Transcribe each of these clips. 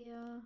Yeah.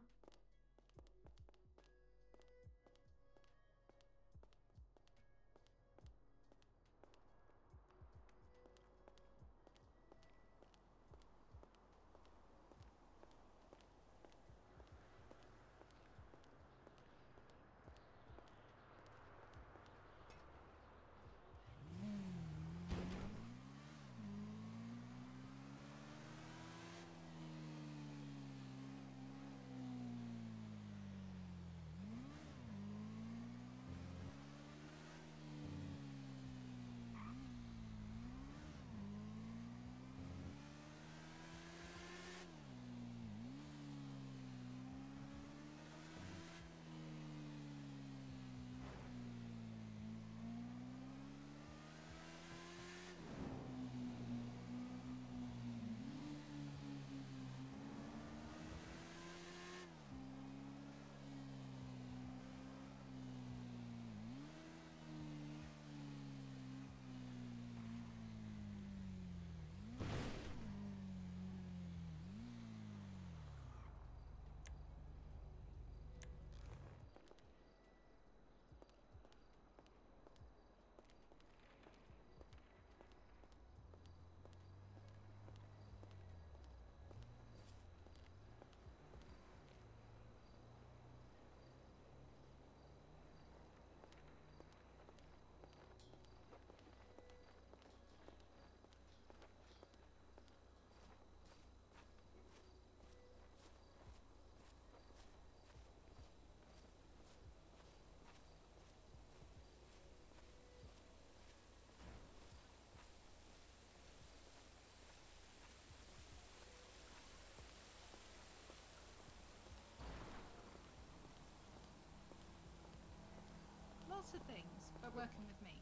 Lots of things, but working with me.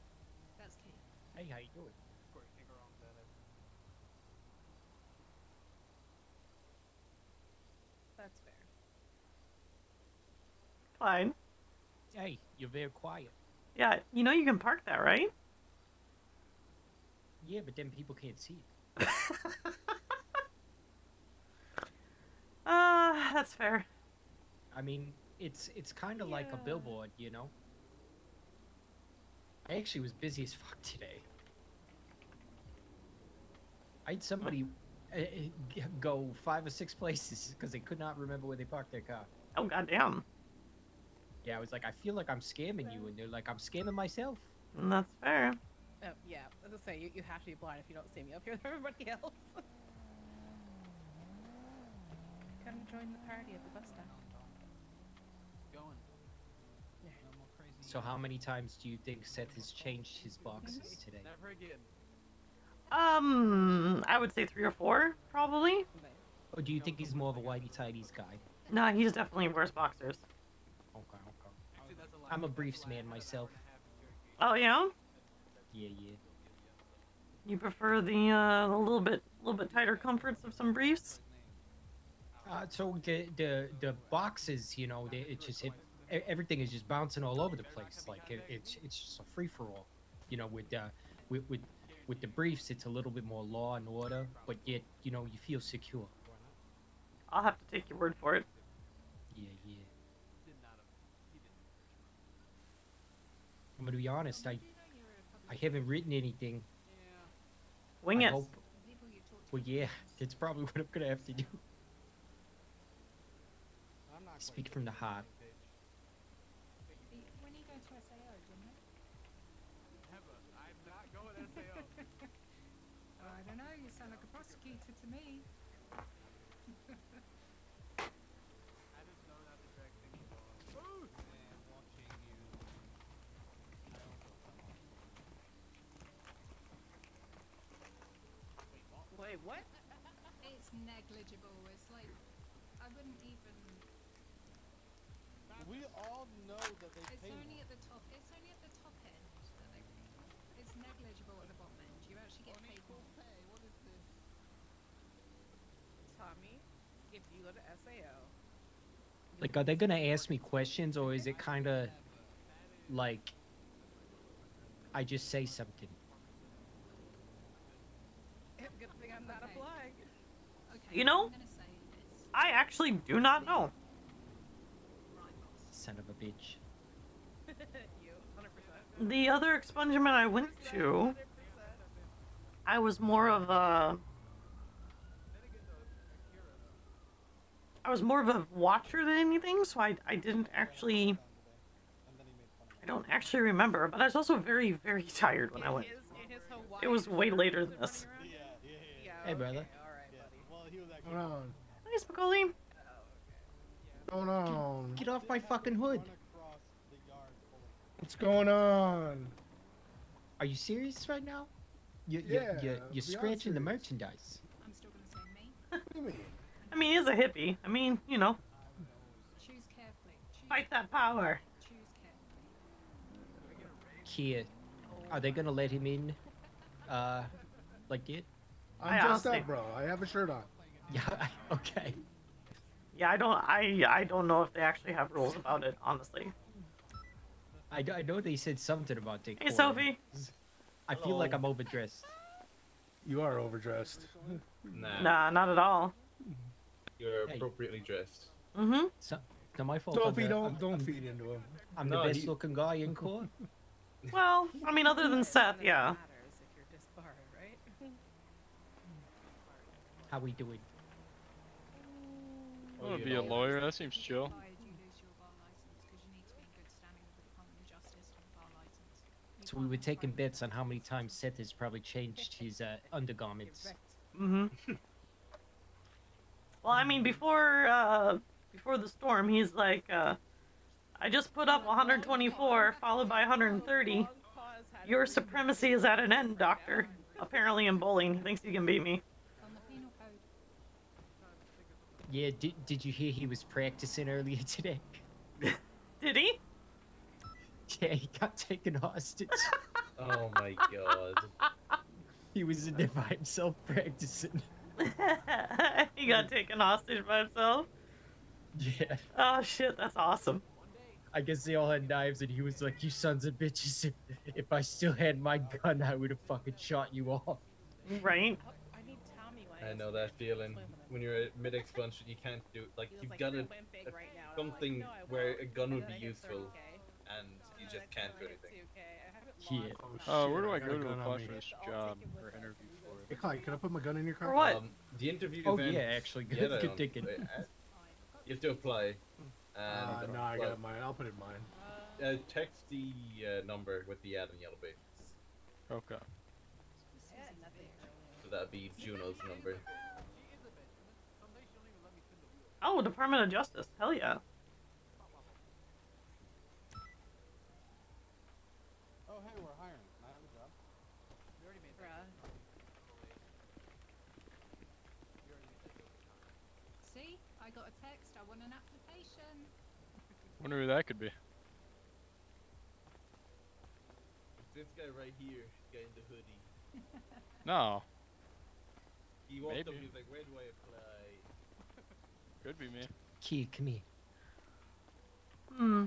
That's key. Hey, how you doing? Of course, you can't go wrong with that. That's fair. Fine. Hey, you're very quiet. Yeah, you know you can park that, right? Yeah, but then people can't see it. That's fair. I mean, it's kind of like a Yeah. billboard, you know? I actually was busy as fuck today. I had somebody go 5 or 6 places because they could not remember where they parked their car. Oh, goddamn. Yeah, I was like, I feel like I'm scamming you, and they're like, I'm scamming myself. That's fair. Yeah, as I say, you have to be blind if you don't see me up here with everybody else. Come join the party at the bus stop. It's going. Yeah. No more crazy. So how many times do you think Seth has changed his boxes today? Never again. I would say 3 or 4, probably. Or do you think he's more of a whitey-tighties guy? Nah, he's definitely wears boxers. Okay, okay. Actually, that's a lie. I'm a That's briefs lie. I man had myself. An hour and a half in Cherokee. Oh, yeah? Yeah, yeah. You prefer the little bit tighter comforts of some briefs? So the boxes, you know, it just everything is just bouncing all over the place. Like it's just a free for all. You know, with with with the briefs, it's a little bit more law and order, but yet you know you feel secure. I'll have to take your word for it. Yeah, yeah. Did not. He didn't approach me. I'm gonna be honest. I haven't written anything. Yeah. Wing I it. hope. People you talk to. Well, yeah, that's probably what I'm gonna have to do. I'm not. Speak from the heart. When are you going to SAO, Jimmy? Never. I'm not going to SAO. I don't know. You sound like a prosecutor to me. I just know not to drag things along. And watching you. I also fell off. Wait, what? It's negligible. It's like I wouldn't even. We all know that they It's pay only more. at the top. It's only at the top end that they pay more. It's negligible at the bottom end. You actually get paid more. Pay. What is this? Tommy, if you go to SAO, Like, are they gonna ask me questions, or is it kind of like I just say something? good thing I'm not Okay. applying. Okay. You know? I'm gonna say this. I actually do not know. Son of a bitch. You, 100%. The other expungement I went to, 100%. I was more of a watcher than anything, so I didn't actually, I don't actually remember, but I was also very, very tired when I went. In his Hawaii It was way shirt, later was than it this. running around? Yeah. Yeah, Hey, brother. okay, alright, buddy. Well, he was actually. Going on? Nice, Macaulay. Oh, okay. Going on? Get off my fucking hood. Run across the yard fully. What's going on? Are you serious right now? Yeah, You're beyond scratching the serious. merchandise. I'm still going to say me. What do you mean? I mean, he's a hippie. I mean, you know, Choose carefully. fight that power. Choose carefully. Keya, are they gonna let him in? Like it? I'm I dressed honestly- up, bro. I have a shirt on. Yeah. Okay. Yeah, I don't know if they actually have rules about it, honestly. I know they said something about decorum. Hey, Sophie. I feel like I'm overdressed. You are overdressed. Nah, Nah, not at all. you're Hey. appropriately dressed. Mm-hmm. So, not my fault. Sophie, I'm don't feed into him. I'm No, the best he- looking guy in court. Well, I mean, other than Seth, yeah. Matters if you're disbarred, right? How we doing? Oh, I want you to be a know. lawyer. That seems chill. Why did you lose your bar license? Because you need to be in good standing with the Department of Justice to have a bar license. You So we can't were have taking private bets on how many times Seth has probably changed his undergarments. Mm-hmm. Well, I mean, before the storm, he's like, I just put up 124, followed by 130. Your supremacy is at an end, Doctor. Apparently in bowling, he thinks he can beat me. on the penal code. Yeah. Did you hear he was practicing earlier today? Did he? Yeah, he got taken hostage. Oh my god. He was in there by himself practicing. He got taken hostage by himself. Yeah. Oh shit, that's awesome. I guess they all had knives, and he was like, "You sons of bitches! If I still had my gun, I would have fucking shot you off." Right? Oh, I need Tommy I know that feeling. When you're at mid-expulsion, you can't do like you've got to something where a gun would be useful, and you just can't do anything. Yeah. Oh, where shit, do I got go a to gun on apply me. for this job or interview for Hey, it? Clyde, can I put my gun in your car? For what? The interview Oh event. yeah, actually, yeah, good, good um, thinking. You have to apply. And No, I got mine. I'll put it in mine. text the number with the ad and yellow pages. Okay. So that'd be Juno's number. Oh, Department of Justice. Hell yeah. Oh, hey, we're hiring. Can I have a job? See? I got a text. I want an application. Wonder who that could be. This guy right here, guy in the hoodie. No, He walked up Maybe. and he was like, "Where do I apply?" could be me. Kia, come here. Hmm.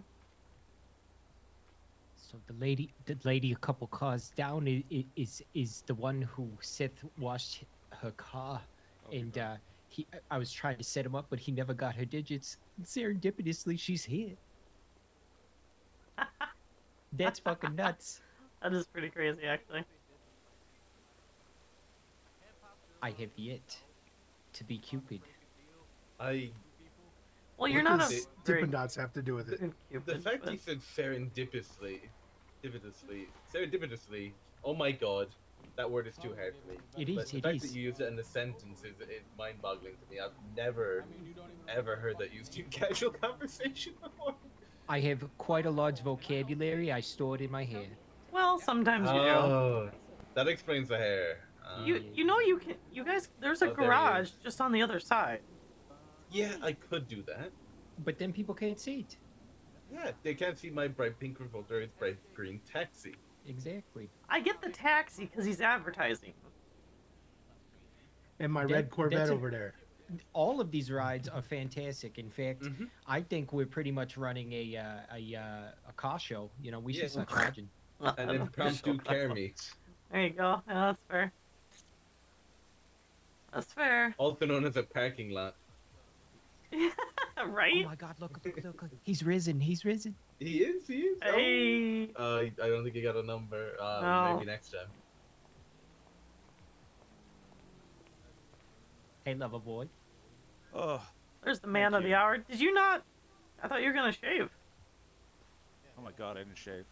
So the lady a couple cars down is the one who Seth washed her car, Okay. and I was trying to set him up, but he never got her digits. And serendipitously, she's here. That's fucking nuts. That is pretty crazy, actually. I have yet to be Cupid. I Well, you're What not a does very Dippin' Dots have to do with it? good the Cupid, fact but- he said serendipitously. Oh my god, that word is too hard for me. It But is. the It fact is. that you use it in a sentence is mind-boggling to me. I've never ever heard that used in casual conversation before. I have quite a large vocabulary. I store it in my hair. Well, sometimes you do. Oh, that explains the hair. You know you can you guys there's a Oh, there he garage is. just on the other side. Yeah, I could do that. But then people can't see it. Yeah, they can't see my bright pink revolter. It's bright green taxi. Exactly. I get the taxi because he's advertising. And my That- red Corvette that's a- over there. All of these rides are fantastic. In fact, Mhm. I think we're pretty much running a car show. You know, we should Yeah. start charging. An impromptu care meet, There you go. Yeah, that's fair. That's fair. also known as a parking lot. Oh Right? my God! Look! He's risen! He's risen! He is. He is. Hey. Oh. I don't think he got a number. No. Maybe next time. Hey, lover boy. Oh, There's the man Thank of the you. hour. Did you not? I thought you were gonna shave. oh my God, I didn't shave.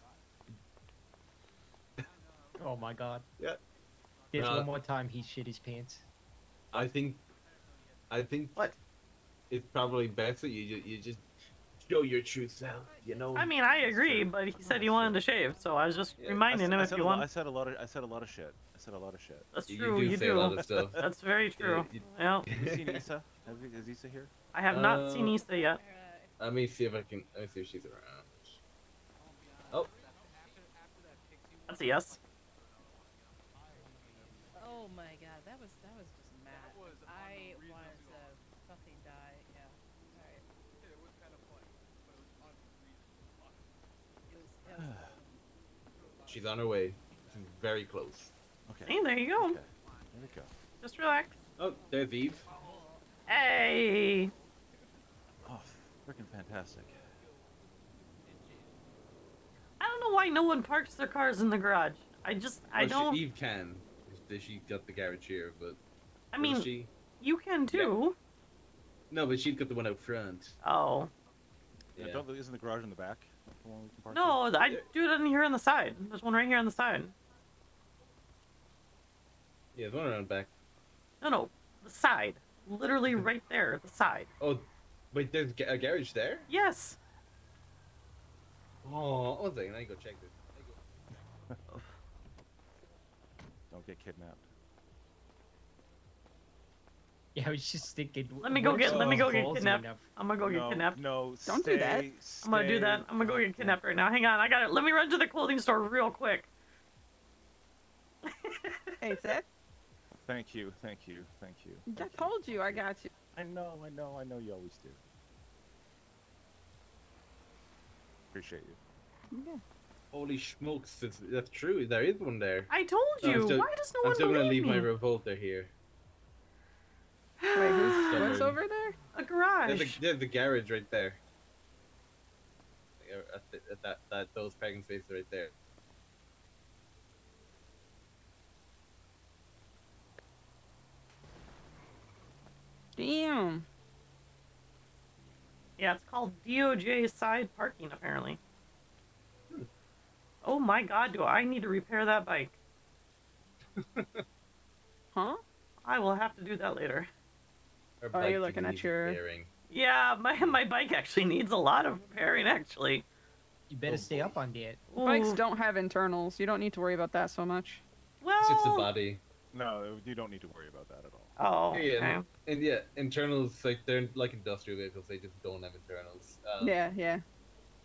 Oh my God! Yeah. There's Uh, one more time he shit his pants. I think What? it's probably best that you just show your true self. You know. I mean, I agree, true. but he said he wanted to shave, so I was just Yeah, reminding him if you I want. said a lot of shit. I said a lot of shit. That's You true. do You say a lot of stuff. That's very true. you- Well, Have you seen Issa? Is Issa here? I have not seen Issa yet. Let me see if I can. Let me see if she's around. Oh. That's a yes. Oh my god, that was just mad. I wanted to fucking die. Yeah. Alright. It was kind of funny, but it was unreasonable. It was She's on her way. She's very close. Okay. See, there you go. Okay. There we go. Just relax. Oh, there's Eve. Hey. Oh, freaking fantastic. I don't know why no one parks their cars in the garage. I don't. Eve can. She got the garage here, but. I doesn't mean, she? you can too. No, but she's got the one out front. Oh. Yeah. Isn't the garage in the back? The one we can park No, I do it in here on the side. There's one right here on the side. Yeah, there's one around back. No, the side. Literally right there, the side. Oh, wait, there's a garage there? Yes. Oh, one second, I need to go check this. Don't get kidnapped. Yeah, I was just thinking. Let me go get ballsy kidnapped. enough. I'm gonna go get kidnapped. No, Don't do that. I'm gonna do that. I'm gonna go get kidnapped right now. Hang on, I got it. Let me run to the clothing store real quick. Hey, Seth. Thank you. I told you I got you. I know you always do. Appreciate you. Yeah. Holy smokes, that's true. There is one there. I told you. Why does no I'm one still gonna believe leave my me? revolter here. Wait, who's, Sorry. what's over there? A garage. There's the garage right there. At those parking spaces right there. Damn. Yeah, it's called DOJ side parking apparently. Oh my god, do I need to repair that bike? Huh? I will have to do that later. Our Oh, you're bike looking needs at your... repairing. Yeah, my bike actually needs a lot of repairing actually. You better stay up on that. Bikes Ooh. don't have internals. You don't need to worry about that so much. Well, It's just the body. No, you don't need to worry about that at all. Oh, Yeah, okay. and yeah, internals, like, they're like industrial vehicles, they just don't have internals. Yeah.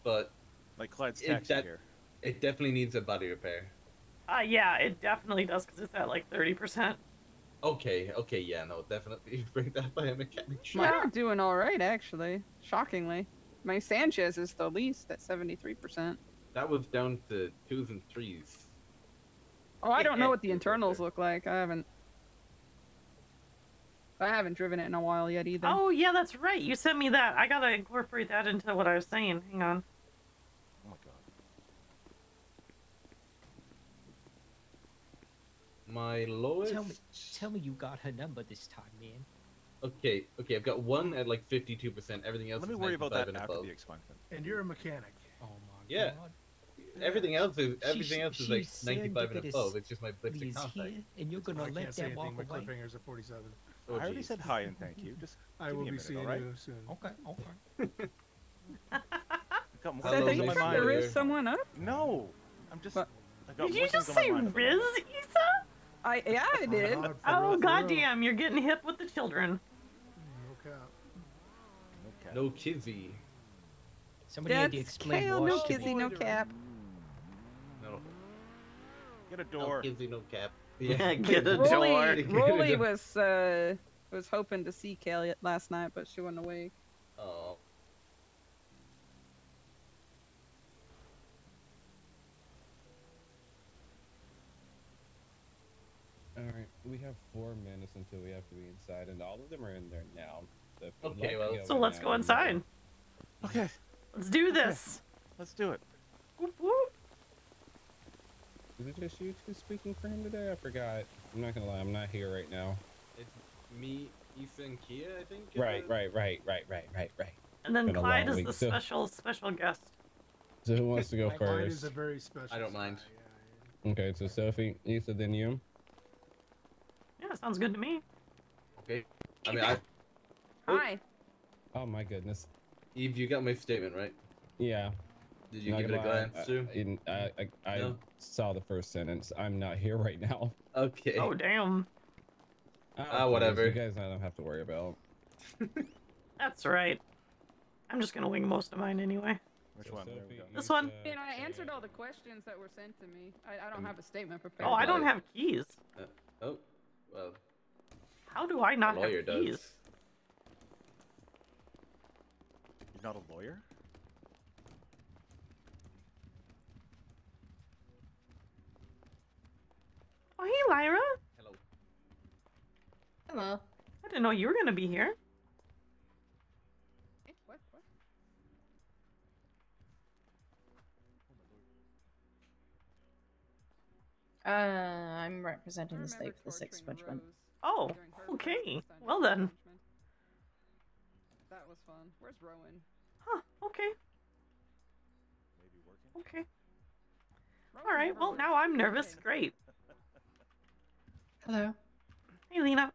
But Like Clyde's It- taxi that- here. it definitely needs a body repair. Yeah, it definitely does because it's at like 30%. Okay, yeah, no, definitely bring that by a mechanic shop. Mine are doing all right, actually. Shockingly. My Sanchez is the least at 73%. That was down to 2s and 3s. Oh, I don't know what the Yeah. internals look like. I haven't driven it in a while yet either. Oh yeah, that's right. You sent me that. I gotta incorporate that into what I was saying. Hang on. Oh my god. My lowest. Tell me you got her number this time, man. Okay, I've got one at like 52%. Everything else Let me is worry about 95 that and after above. the expungement. And you're a mechanic. Oh my Yeah. God. Everything else is like she's 95 and serendipitous above. It's just my ballistic Is contact. here, and you're I gonna let can't say that anything. walk My away. cliffhanger's at 47. Oh, I already geez. said hi and thank you. Just I give will me a be minute, seeing alright? you soon. Okay. I got more Hello, Seth, are things you on my trying to mind. riz someone up? No, I'm just. What? I got Did more you just things on say my mind for Riz, the Issa? Yeah, I did. God, for Oh real, for real. goddamn, you're getting hip with the children. No cap. Okay. No kizzy. Somebody had to That's explain kale, wash no to me. kizzy, no cap. No. Get a No door. kizzy, no cap. Get a Rolly, door. Rolly was hoping to see Kale last night, but she wasn't awake. Oh. Alright, we have 4 minutes until we have to be inside, and all of them are in there now. Okay, well. So let's go inside. Okay. Let's do this. Let's do it. Whoop, whoop. Is it just you two speaking for him today? I forgot. I'm not gonna lie, I'm not here right now. It's me, Ethan, Keya, I think. Right. And then Been a Clyde long is week, the so- special guest. So who wants to go Clyde is first? a very special. I don't mind. guy, yeah. Okay, so Sophie, Ethan, then you. Yeah, sounds good to me. Okay. I mean, I. Hi. Oh my goodness. Eve, you got my statement, right? Yeah. Did you Not give it a gonna lie, glance through? I No? saw the first sentence. I'm not here right now. Okay. Oh, damn. Whatever. You guys, I don't have to worry about. That's right. I'm just gonna wing most of mine anyway. Which So one? There we Sophie, go. This one? You know, I answered all the questions that were sent to me. I don't have a statement prepared. Oh, I don't have keys. Oh, well. How do I not the have lawyer keys? does. You're not a lawyer? Oh, hey, Lyra. Hello. Hello. I didn't know you were gonna be here. What? I'm representing the state for this expungement. Oh, okay. Well then. That was fun. Where's Rowan? Huh, okay. Maybe working? Okay. Rowan Alright, never well works. now I'm He's nervous. dead. Great. Hello. Hey, Lena.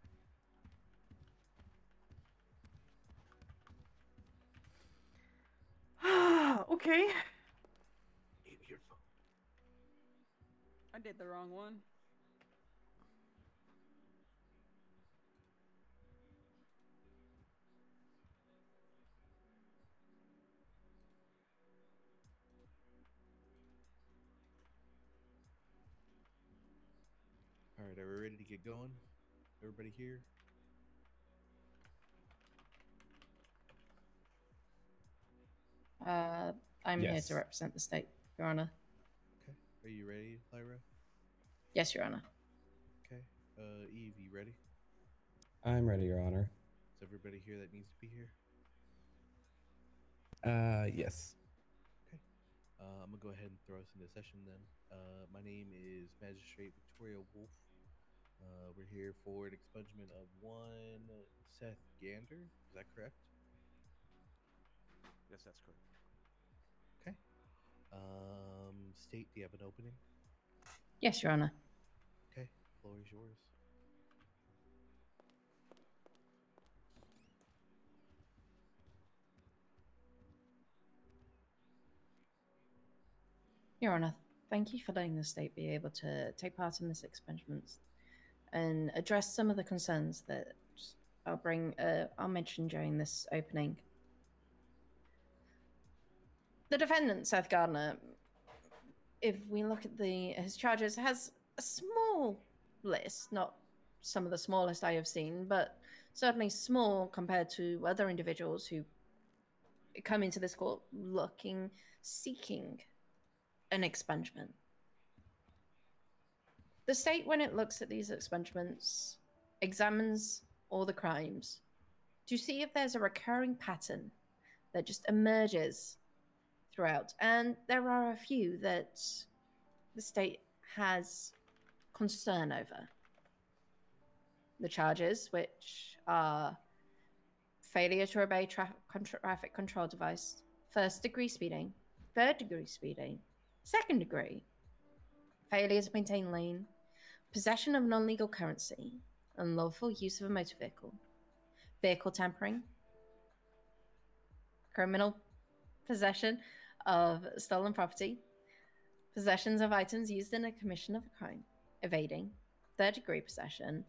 Okay. I did the wrong one. All right, are we ready to get going? Everybody here? I'm here Yes. to represent the state, Your Honor. Okay. Are you ready, Lyra? Yes, Your Honor. Okay. Eve, you ready? I'm ready, Your Honor. Is everybody here that needs to be here? Yes. Okay. I'm gonna go ahead and throw us into session then. My name is Magistrate Victoria Wolf. We're here for an expungement of one Seth Gander. Is that correct? Yes, that's correct. Okay. State, do you have an opening? Yes, Your Honor. Okay. Floor is yours. Your Honor, thank you for letting the state be able to take part in this expungement and address some of the concerns that I'll mention during this opening. The defendant, Seth Gardner, if we look at his charges, has a small list, not some of the smallest I have seen, but certainly small compared to other individuals who come into this court seeking an expungement. The state, when it looks at these expungements, examines all the crimes to see if there's a recurring pattern that just emerges throughout. And there are a few that the state has concern over. The charges, which are failure to obey traffic control device, first-degree speeding, third-degree speeding, second-degree, failure to maintain lane, possession of non-legal currency, unlawful use of a motor vehicle, vehicle tampering, criminal possession of stolen property, possessions of items used in a commission of a crime, evading, third-degree possession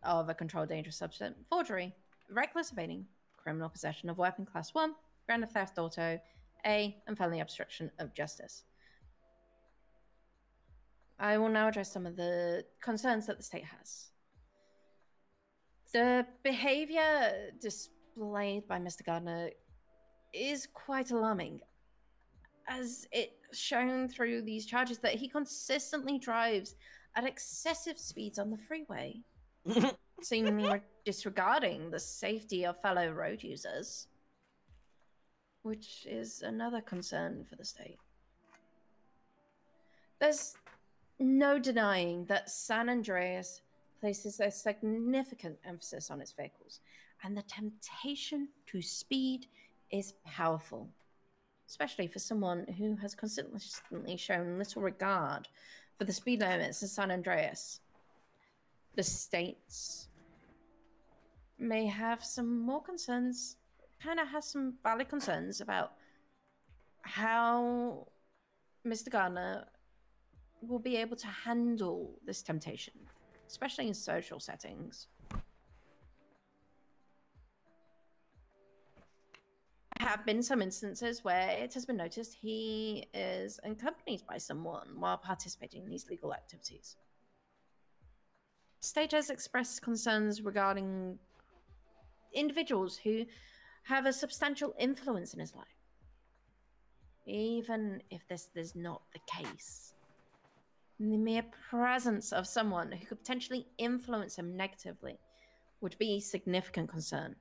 of a controlled dangerous substance, forgery, reckless evading, criminal possession of weapon class 1, grand theft auto, A, and felony obstruction of justice. I will now address some of the concerns that the state has. The behavior displayed by Mr. Gardner is quite alarming, as it's shown through these charges that he consistently drives at excessive speeds on the freeway. seemingly disregarding the safety of fellow road users, which is another concern for the state. There's no denying that San Andreas places a significant emphasis on its vehicles, and the temptation to speed is powerful, especially for someone who has consistently shown little regard for the speed limits in San Andreas. The states may have some more concerns, kind of has some valid concerns about how Mr. Gardner will be able to handle this temptation, especially in social settings. There have been some instances where it has been noticed he is accompanied by someone while participating in these legal activities. State has expressed concerns regarding individuals who have a substantial influence in his life. Even if this is not the case, the mere presence of someone who could potentially influence him negatively would be a significant concern.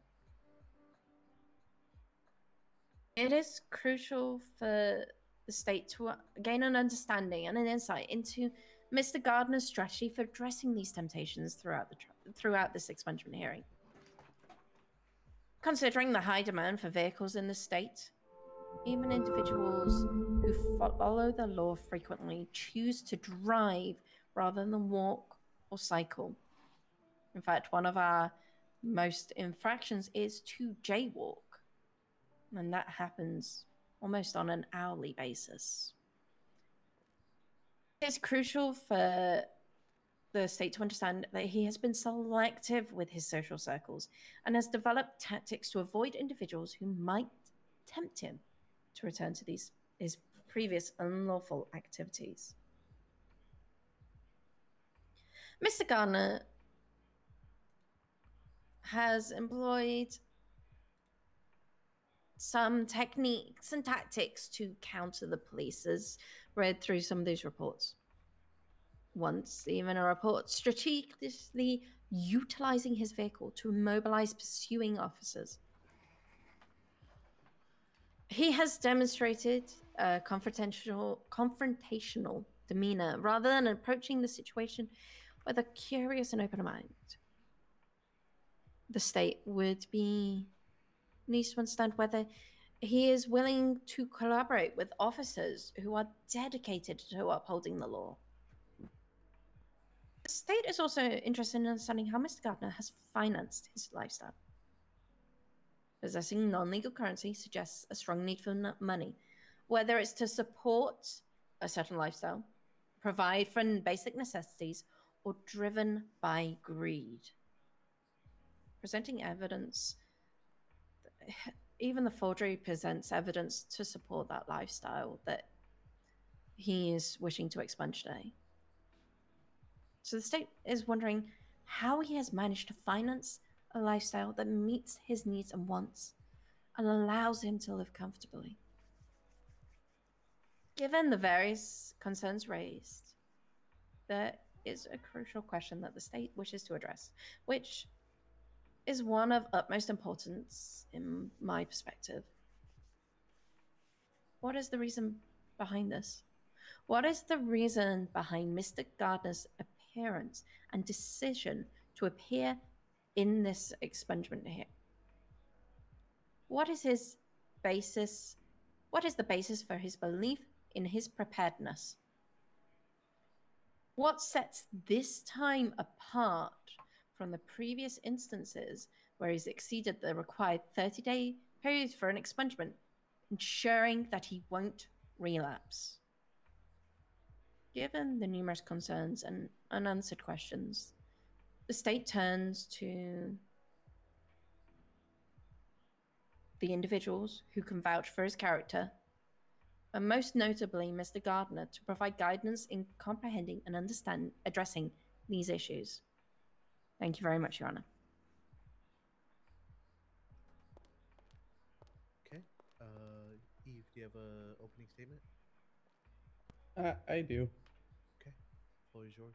It is crucial for the state to gain an understanding and an insight into Mr. Gardner's strategy for addressing these temptations throughout this expungement hearing. Considering the high demand for vehicles in the state, even individuals who follow the law frequently choose to drive rather than walk or cycle. In fact, one of our most infractions is to jaywalk, and that happens almost on an hourly basis. It's crucial for the state to understand that he has been selective with his social circles and has developed tactics to avoid individuals who might tempt him to return to his previous unlawful activities. Mr. Gardner has employed some techniques and tactics to counter the police, as read through some of these reports. Once, even a report strategically utilizing his vehicle to immobilize pursuing officers. He has demonstrated a confrontational demeanor rather than approaching the situation with a curious and open mind. The state would needs to understand whether he is willing to collaborate with officers who are dedicated to upholding the law. The state is also interested in understanding how Mr. Gardner has financed his lifestyle. Possessing non-legal currency suggests a strong need for money, whether it's to support a certain lifestyle, provide for basic necessities, or driven by greed. Presenting evidence, even the forgery presents evidence to support that lifestyle that he is wishing to expunge today. So the state is wondering how he has managed to finance a lifestyle that meets his needs and wants and allows him to live comfortably. Given the various concerns raised, there is a crucial question that the state wishes to address, which is one of utmost importance in my perspective. What is the reason behind this? What is the reason behind Mr. Gardner's appearance and decision to appear in this expungement here? What is his basis? What is the basis for his belief in his preparedness? What sets this time apart from the previous instances where he's exceeded the required 30-day period for an expungement, ensuring that he won't relapse? Given the numerous concerns and unanswered questions, the state turns to the individuals who can vouch for his character, and most notably Mr. Gardner, to provide guidance in comprehending and addressing these issues. Thank you very much, Your Honor. Okay. Eve, do you have a opening statement? I do. Okay. Floor is yours.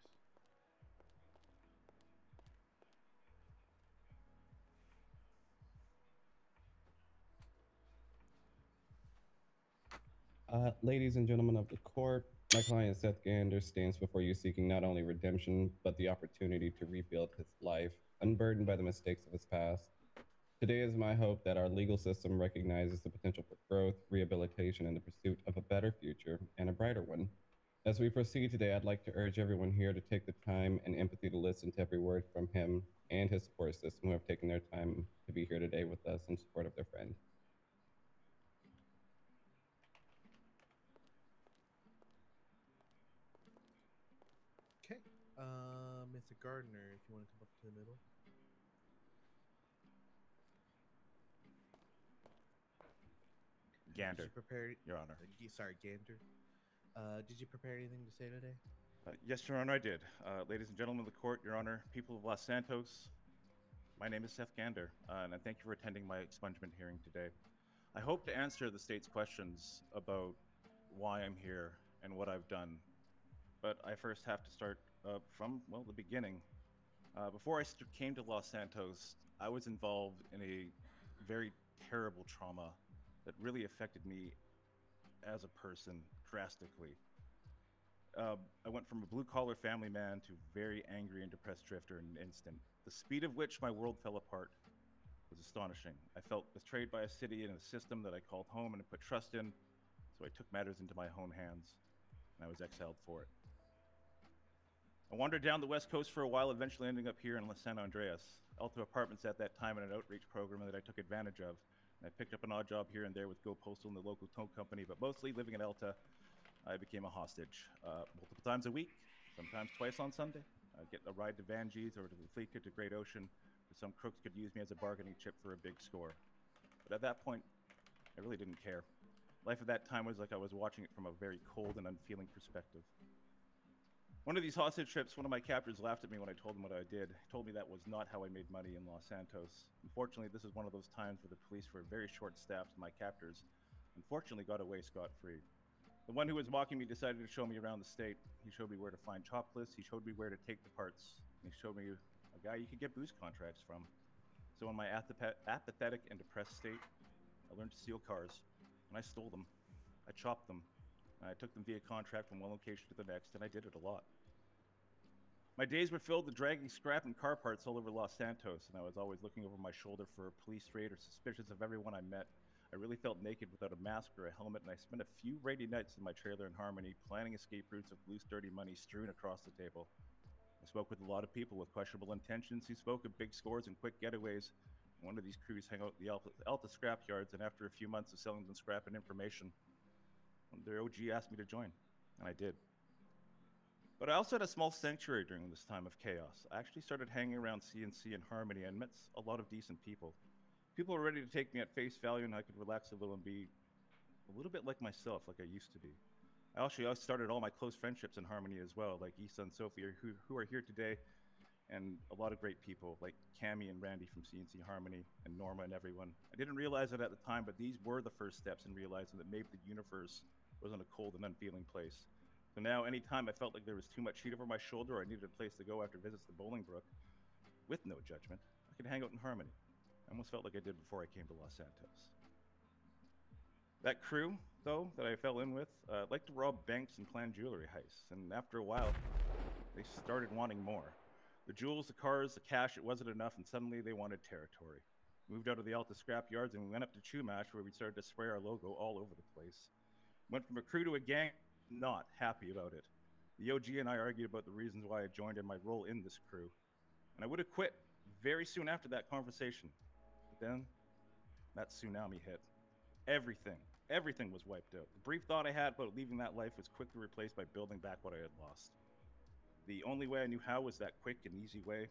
Ladies and gentlemen of the court, my client Seth Gander stands before you seeking not only redemption, but the opportunity to rebuild his life, unburdened by the mistakes of his past. Today is my hope that our legal system recognizes the potential for growth, rehabilitation, and the pursuit of a better future and a brighter one. As we proceed today, I'd like to urge everyone here to take the time and empathy to listen to every word from him and his support system who have taken their time to be here today with us in support of their friend. Okay. Mr. Gardner, if you want to come up to the middle. Gander, Did you prepare, Your Honor. Sorry, Gander. Did you prepare anything to say today? Yes, Your Honor, I did. Ladies and gentlemen of the court, Your Honor, people of Los Santos, my name is Seth Gander, and I thank you for attending my expungement hearing today. I hope to answer the state's questions about why I'm here and what I've done, but I first have to start from, well, the beginning. Before I came to Los Santos, I was involved in a very terrible trauma that really affected me as a person drastically. I went from a blue-collar family man to very angry and depressed drifter in an instant. The speed of which my world fell apart was astonishing. I felt betrayed by a city and a system that I called home and put trust in, so I took matters into my own hands, and I was exiled for it. I wandered down the West Coast for a while, eventually ending up here in San Andreas. Alto Apartments at that time in an outreach program that I took advantage of. And I picked up an odd job here and there with Go Postal and the local tow company, but mostly living in Alta, I became a hostage multiple times a week, sometimes twice on Sunday. I'd get a ride to Vangees or to the Fleet to Great Ocean, where some crooks could use me as a bargaining chip for a big score. But at that point, I really didn't care. Life at that time was like I was watching it from a very cold and unfeeling perspective. One of these hostage trips, one of my captors laughed at me when I told him what I did. He told me that was not how I made money in Los Santos. Unfortunately, this is one of those times where the police were very short-staffed and my captors unfortunately got away scot-free. The one who was mocking me decided to show me around the state. He showed me where to find chop lists, he showed me where to take the parts, and he showed me a guy you could get boost contracts from. So in my apathetic and depressed state, I learned to steal cars, and I stole them. I chopped them. I took them via contract from one location to the next, and I did it a lot. My days were filled with dragging scrap and car parts all over Los Santos, and I was always looking over my shoulder for a police raid or suspicious of everyone I met. I really felt naked without a mask or a helmet, and I spent a few rainy nights in my trailer in Harmony, planning escape routes of loose, dirty money strewn across the table. I spoke with a lot of people with questionable intentions who spoke of big scores and quick getaways. One of these crews hung out at the Alta scrap yards, and after a few months of selling them scrap and information, their OG asked me to join, and I did. But I also had a small sanctuary during this time of chaos. I actually started hanging around CNC and Harmony and met a lot of decent people. People were ready to take me at face value, and I could relax a little and be a little bit like myself, like I used to be. I started all my close friendships in Harmony as well, like Issa and Sophie, who are here today, and a lot of great people like Cami and Randy from CNC Harmony, and Norma and everyone. I didn't realize it at the time, but these were the first steps in realizing that maybe the universe was in a cold and unfeeling place. So now, anytime I felt like there was too much heat over my shoulder or I needed a place to go after visits to Bolingbrook, with no judgment, I could hang out in Harmony. I almost felt like I did before I came to Los Santos. That crew, though, that I fell in with, liked to rob banks and plan jewelry heists, and after a while, they started wanting more. The jewels, the cars, the cash, it wasn't enough, and suddenly they wanted territory. We moved out of the Alta scrap yards and we went up to Chumash, where we started to spray our logo all over the place. Went from a crew to a gang, not happy about it. The OG and I argued about the reasons why I joined and my role in this crew. And I would have quit very soon after that conversation. But then, that tsunami hit. Everything was wiped out. The brief thought I had about leaving that life was quickly replaced by building back what I had lost. The only way I knew how was that quick and easy way,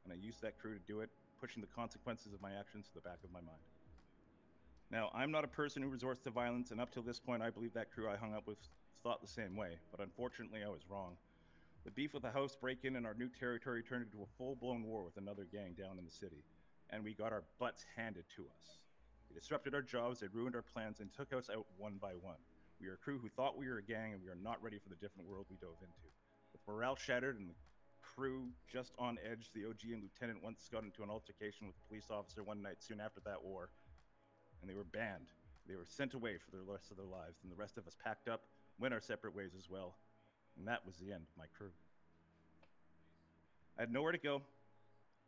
and I used that crew to do it, pushing the consequences of my actions to the back of my mind. Now, I'm not a person who resorts to violence, and up till this point, I believe that crew I hung up with thought the same way, but unfortunately, I was wrong. The beef with the house break-in in our new territory turned into a full-blown war with another gang down in the city, and we got our butts handed to us. They disrupted our jobs, they ruined our plans, and took us out one by one. We are a crew who thought we were a gang, and we are not ready for the different world we dove into. With morale shattered and the crew just on edge, the OG and lieutenant once got into an altercation with a police officer one night soon after that war, and they were banned. They were sent away for the rest of their lives, and the rest of us packed up, went our separate ways as well. And that was the end of my crew. I had nowhere to go.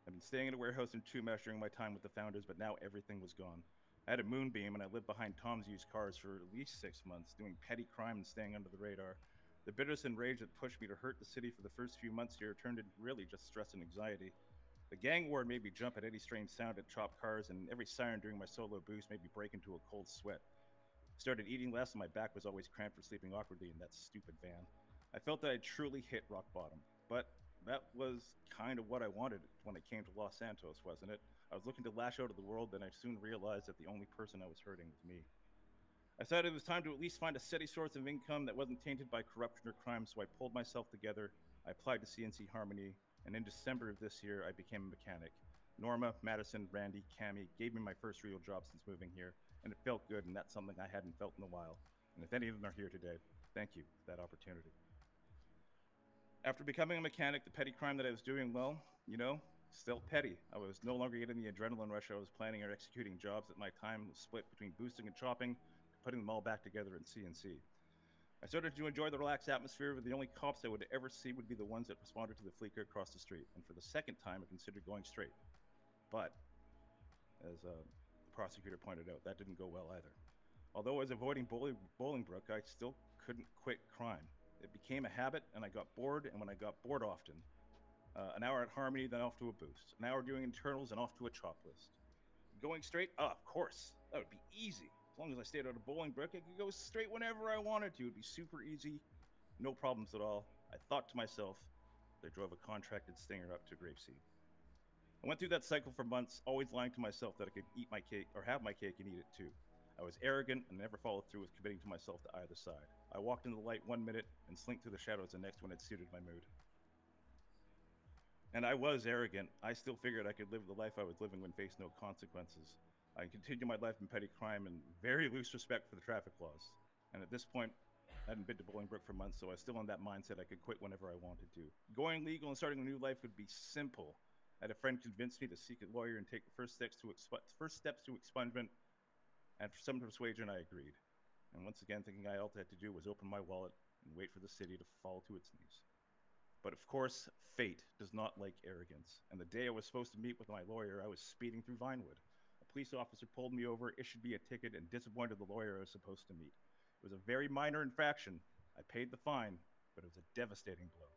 I'd been staying in a warehouse in Chumash during my time with the founders, but now everything was gone. I had a moonbeam, and I lived behind Tom's used cars for at least 6 months, doing petty crime and staying under the radar. The bitterness and rage that pushed me to hurt the city for the first few months here turned into really just stress and anxiety. The gang war made me jump at any strange sound at chopped cars, and every siren during my solo boost made me break into a cold sweat. Started eating less, and my back was always cramped for sleeping awkwardly in that stupid van. I felt that I'd truly hit rock bottom, but that was kind of what I wanted when I came to Los Santos, wasn't it? I was looking to lash out at the world, then I soon realized that the only person I was hurting was me. I decided it was time to at least find a steady source of income that wasn't tainted by corruption or crime, so I pulled myself together. I applied to CNC Harmony, and in December of this year, I became a mechanic. Norma, Madison, Randy, Cammy gave me my first real job since moving here, and it felt good, and that's something I hadn't felt in a while. And if any of them are here today, thank you for that opportunity. After becoming a mechanic, the petty crime that I was doing, well, still petty. I was no longer getting the adrenaline rush I was planning or executing jobs that my time was split between boosting and chopping, putting them all back together in CNC. I started to enjoy the relaxed atmosphere, but the only cops I would ever see would be the ones that responded to the fleeker across the street. And for the second time, I considered going straight. But, as the prosecutor pointed out, that didn't go well either. Although I was avoiding Bolingbrook, I still couldn't quit crime. It became a habit, and I got bored, and when I got bored often, an hour at Harmony, then off to a boost. An hour doing internals, and off to a chop list. Going straight? Oh, of course. That would be easy. As long as I stayed out of Bolingbrook, I could go straight whenever I wanted to. It'd be super easy, no problems at all. I thought to myself, I drove a contracted stinger up to Grapeseed. I went through that cycle for months, always lying to myself that I could eat my cake, or have my cake and eat it too. I was arrogant and never followed through with committing to myself to either side. I walked into the light 1 minute and slinked through the shadows the next when it suited my mood. And I was arrogant. I still figured I could live the life I was living when faced no consequences. I continued my life in petty crime and very loose respect for the traffic laws. And at this point, I hadn't been to Bolingbrook for months, so I was still in that mindset I could quit whenever I wanted to. Going legal and starting a new life would be simple. I had a friend convince me to seek a lawyer and take the first steps to expungement, and for some persuasion, I agreed. And once again, thinking all I had to do was open my wallet and wait for the city to fall to its knees. But of course, fate does not like arrogance. And the day I was supposed to meet with my lawyer, I was speeding through Vinewood. A police officer pulled me over, issued me a ticket, and disappointed the lawyer I was supposed to meet. It was a very minor infraction. I paid the fine, but it was a devastating blow.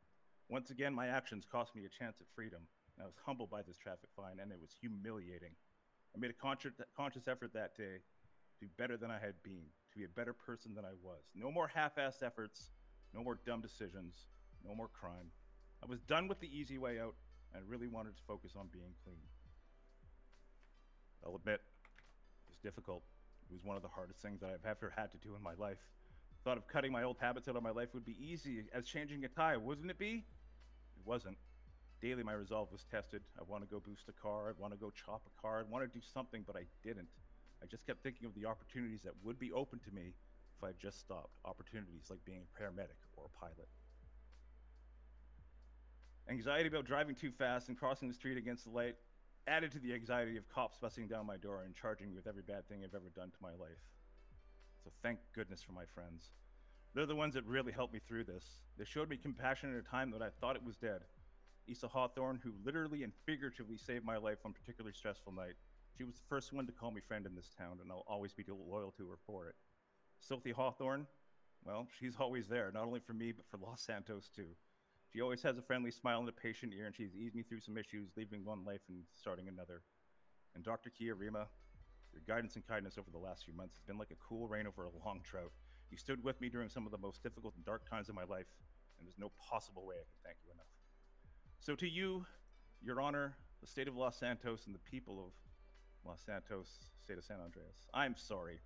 Once again, my actions cost me a chance at freedom. And I was humbled by this traffic fine, and it was humiliating. I made a conscious effort that day to be better than I had been, to be a better person than I was. No more half-assed efforts, no more dumb decisions, no more crime. I was done with the easy way out, and I really wanted to focus on being clean. I'll admit, it was difficult. It was one of the hardest things that I've ever had to do in my life. The thought of cutting my old habits out of my life would be easy as changing a tire, wouldn't it be? It wasn't. Daily, my resolve was tested. I want to go boost a car. I want to go chop a car. I want to do something, but I didn't. I just kept thinking of the opportunities that would be open to me if I just stopped. Opportunities like being a paramedic or a pilot. Anxiety about driving too fast and crossing the street against the light added to the anxiety of cops busting down my door and charging me with every bad thing I've ever done to my life. So thank goodness for my friends. They're the ones that really helped me through this. They showed me compassion at a time that I thought it was dead. Issa Hawthorne, who literally and figuratively saved my life on a particularly stressful night. She was the first one to call me friend in this town, and I'll always be loyal to her for it. Sophie Hawthorne, well, she's always there, not only for me, but for Los Santos too. She always has a friendly smile and a patient ear, and she's eased me through some issues, leaving one life and starting another. And Dr. Keya Rema, your guidance and kindness over the last few months has been like a cool rain over a long drought. You stood with me during some of the most difficult and dark times of my life, and there's no possible way I can thank you enough. So to you, Your Honor, the state of Los Santos, and the people of Los Santos, state of San Andreas, I'm sorry.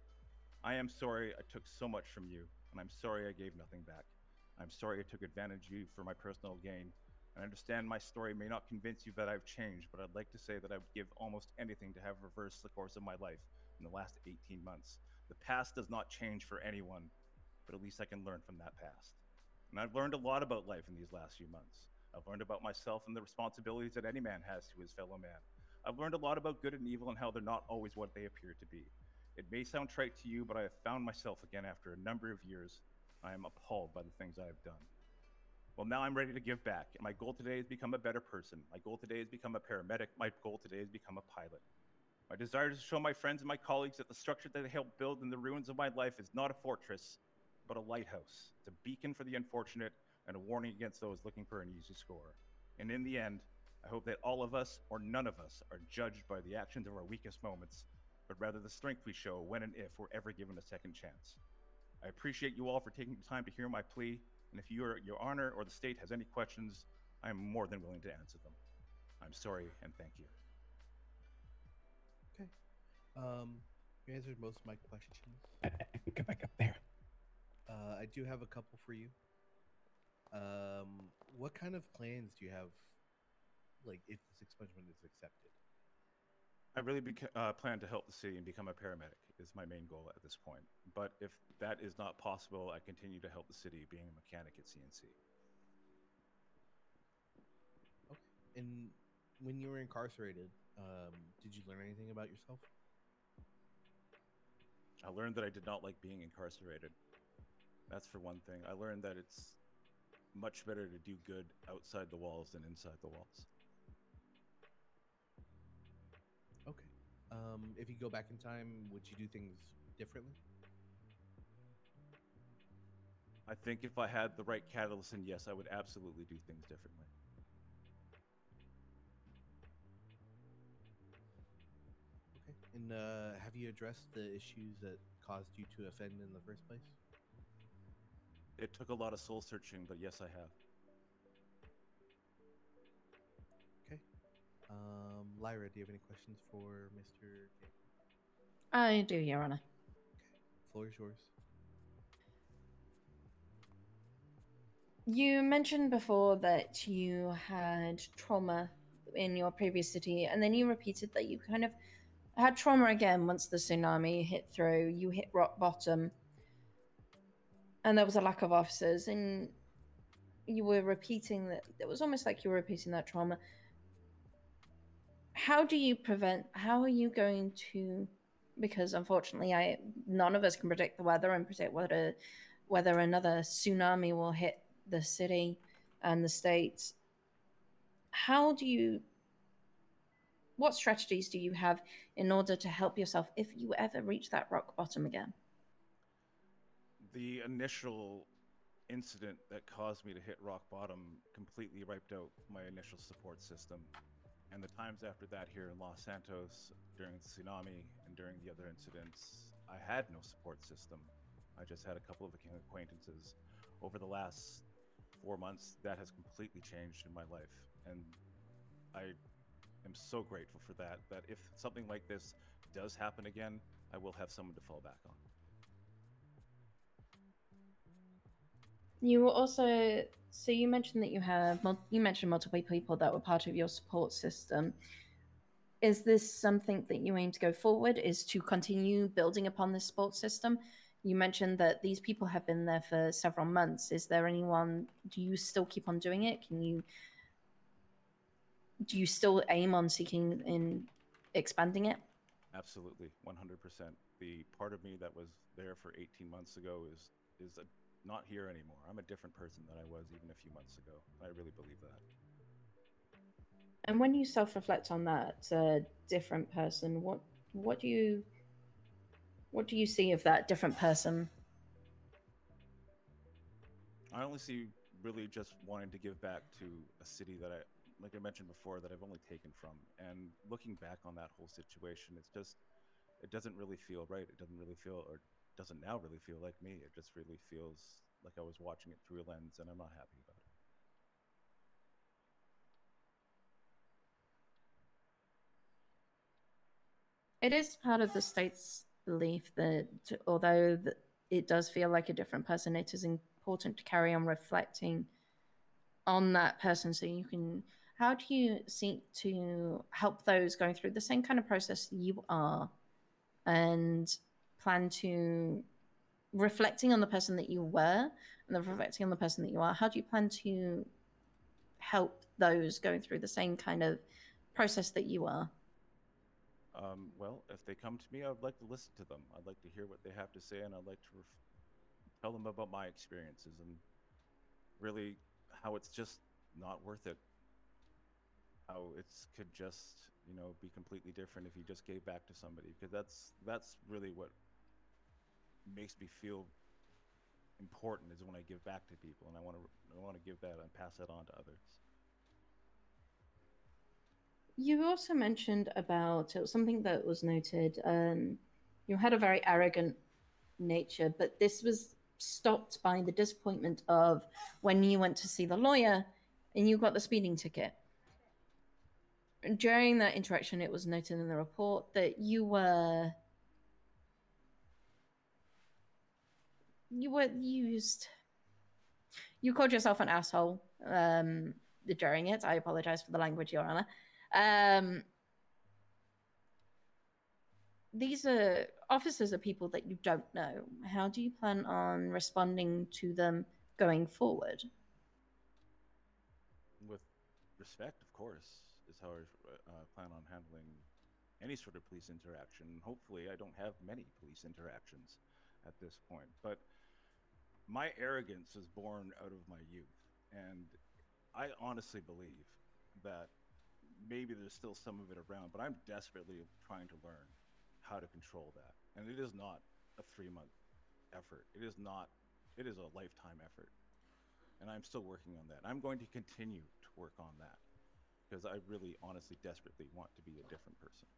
I am sorry I took so much from you, and I'm sorry I gave nothing back. I'm sorry I took advantage of you for my personal gain. I understand my story may not convince you that I've changed, but I'd like to say that I would give almost anything to have reversed the course of my life in the last 18 months. The past does not change for anyone, but at least I can learn from that past. And I've learned a lot about life in these last few months. I've learned about myself and the responsibilities that any man has to his fellow man. I've learned a lot about good and evil and how they're not always what they appear to be. It may sound trite to you, but I have found myself again after a number of years. I am appalled by the things I have done. Well, now I'm ready to give back, and my goal today is become a better person. My goal today is become a paramedic. My goal today is become a pilot. My desire is to show my friends and my colleagues that the structure that I helped build in the ruins of my life is not a fortress, but a lighthouse. It's a beacon for the unfortunate and a warning against those looking for an easy score. And in the end, I hope that all of us, or none of us, are judged by the actions of our weakest moments, but rather the strength we show when and if we're ever given a second chance. I appreciate you all for taking the time to hear my plea, and if your honor or the state has any questions, I am more than willing to answer them. I'm sorry and thank you. Okay. You answered most of my questions. Get back up there. I do have a couple for you. What kind of plans do you have, like, if this expungement is accepted? I really plan to help the city and become a paramedic is my main goal at this point. But if that is not possible, I continue to help the city being a mechanic at CNC. Okay. And when you were incarcerated, did you learn anything about yourself? I learned that I did not like being incarcerated. That's for one thing. I learned that it's much better to do good outside the walls than inside the walls. Okay. If you go back in time, would you do things differently? I think if I had the right catalyst, and yes, I would absolutely do things differently. Okay. And have you addressed the issues that caused you to offend in the first place? It took a lot of soul searching, but yes, I have. Okay. Lyra, do you have any questions for Mr. Gander? I do, Your Honor. Okay. Floor is yours. You mentioned before that you had trauma in your previous city, and then you repeated that you kind of had trauma again once the tsunami hit through. You hit rock bottom, and there was a lack of officers, and you were repeating that. It was almost like you were repeating that trauma. How do you prevent? How are you going to? Because unfortunately, none of us can predict the weather and predict whether another tsunami will hit the city and the states. How do you? What strategies do you have in order to help yourself if you ever reach that rock bottom again? The initial incident that caused me to hit rock bottom completely wiped out my initial support system. And the times after that here in Los Santos, during the tsunami and during the other incidents, I had no support system. I just had a couple of acquaintances. Over the last 4 months, that has completely changed in my life. And I am so grateful for that, that if something like this does happen again, I will have someone to fall back on. You also, so you mentioned that you mentioned multiple people that were part of your support system. Is this something that you aim to go forward? Is to continue building upon this support system? You mentioned that these people have been there for several months. Is there anyone? Do you still keep on doing it? Do you still aim on seeking in expanding it? Absolutely, 100%. The part of me that was there for 18 months ago is not here anymore. I'm a different person than I was even a few months ago. I really believe that. And when you self-reflect on that different person, what do you see of that different person? I only see really just wanting to give back to a city that like I mentioned before, that I've only taken from. And looking back on that whole situation, it doesn't really feel right. It doesn't really feel, or doesn't now really feel like me. It just really feels like I was watching it through a lens, and I'm not happy about it. It is part of the state's belief that although it does feel like a different person, it is important to carry on reflecting on that person so you can. How do you seek to help those going through the same kind of process you are and plan to reflecting on the person that you were and then reflecting on the person that you are? How do you plan to help those going through the same kind of process that you are? Well, if they come to me, I'd like to listen to them. I'd like to hear what they have to say, and I'd like to tell them about my experiences and really how it's just not worth it. How it's could just, be completely different if you just gave back to somebody, because that's really what makes me feel important, is when I give back to people, and I want to give that and pass that on to others. You also mentioned about it was something that was noted. You had a very arrogant nature, but this was stopped by the disappointment of when you went to see the lawyer and you got the speeding ticket. During that interaction, it was noted in the report that you were used. You called yourself an asshole during it. I apologize for the language, Your Honor. These are officers are people that you don't know. How do you plan on responding to them going forward? With respect, of course, is how I plan on handling any sort of police interaction. Hopefully, I don't have many police interactions at this point. But my arrogance is born out of my youth, and I honestly believe that maybe there's still some of it around, but I'm desperately trying to learn how to control that. And it is not a 3-month effort. It is not, it is a lifetime effort. And I'm still working on that. I'm going to continue to work on that because I really, honestly, desperately want to be a different person.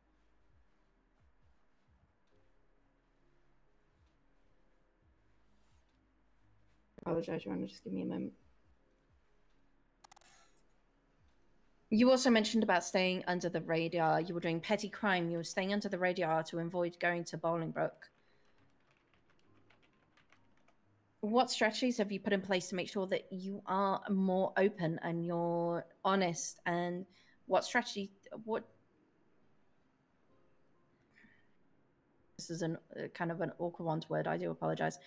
I apologize, Your Honor, just give me a moment. You also mentioned about staying under the radar. You were doing petty crime. You were staying under the radar to avoid going to Bolingbroke. What strategies have you put in place to make sure that you are more open and you're honest? And what this is an kind of an awkward one to word. I do apologize.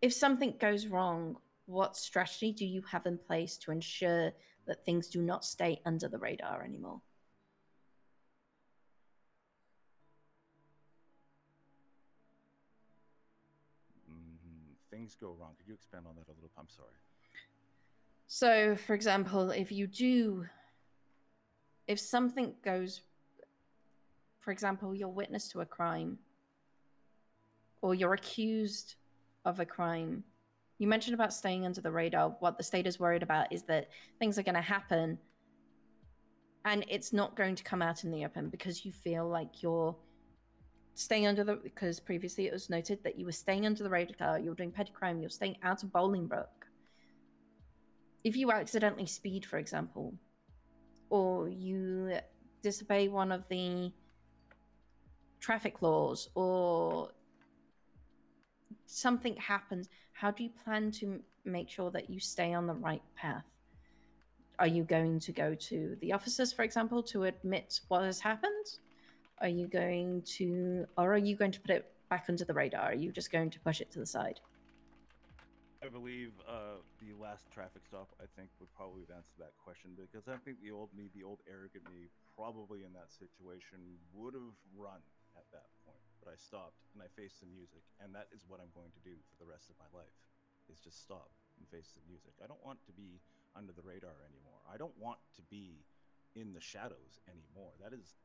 If something goes wrong, what strategy do you have in place to ensure that things do not stay under the radar anymore? Things go wrong. Could you expand on that a little? I'm sorry. So, for example, if something goes, for example, you're witness to a crime or you're accused of a crime, you mentioned about staying under the radar. What the state is worried about is that things are going to happen and it's not going to come out in the open because you feel like you're staying because previously it was noted that you were staying under the radar, you were doing petty crime, you're staying out of Bolingbroke. If you accidentally speed, for example, or you disobey one of the traffic laws, or something happens, how do you plan to make sure that you stay on the right path? Are you going to go to the officers, for example, to admit what has happened? Are you going to put it back under the radar? Are you just going to push it to the side? I believe the last traffic stop, I think, would probably answer that question, because I think the old me, the old arrogant me, probably in that situation would have run at that point. But I stopped and I faced the music, and that is what I'm going to do for the rest of my life, is just stop and face the music. I don't want to be under the radar anymore. I don't want to be in the shadows anymore. That is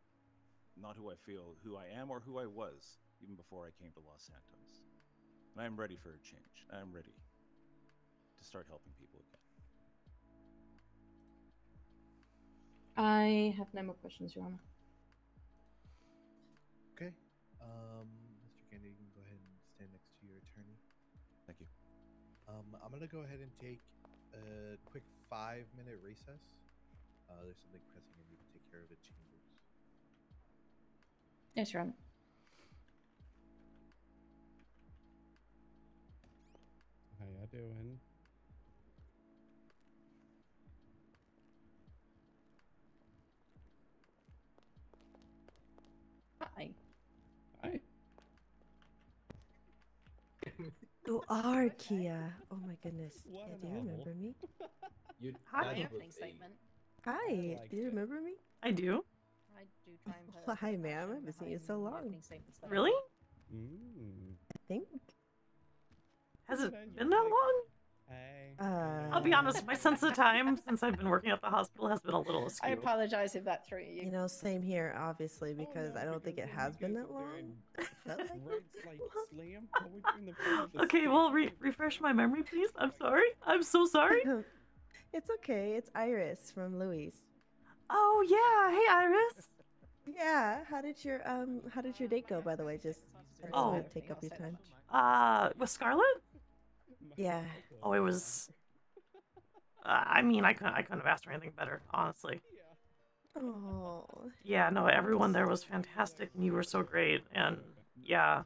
not who I feel, who I am, or who I was even before I came to Los Santos. And I'm ready for a change. I'm ready to start helping people again. I have no more questions, Your Honor. Okay. Mr. Gander, you can go ahead and stand next to your attorney. Thank you. I'm going to go ahead and take a quick 5-minute recess. There's something pressing I need to take care of at Chambers. Yes, Your Honor. How y'all doing? Hi. Hi. You are Keya. Oh my goodness. What Yeah, an do you owl. remember me? You Hi. that was Statement. Hi. like Do you it. remember me? I do. I do try and put. Well, hi, put that ma'am. I in haven't seen you behind so the long. opening statements that I Really? make. I think. Has it been that long? I'll be honest, my sense of time since I've been working at the hospital has been a little I askew. apologize if that threw you. You know, same here, obviously, because I don't think it has been that long. Felt like Okay, well, refresh my memory, please. I'm sorry. I'm so sorry. It's okay. It's Iris from Louise. Oh yeah, hey Iris. Yeah. How did your date go, by the way? Just I just want to take up your time. With Scarlett? Yeah. Oh, it was. I mean, I couldn't have asked for anything better, honestly. Oh. Yeah, no, everyone there was fantastic, and you were so great, and yeah.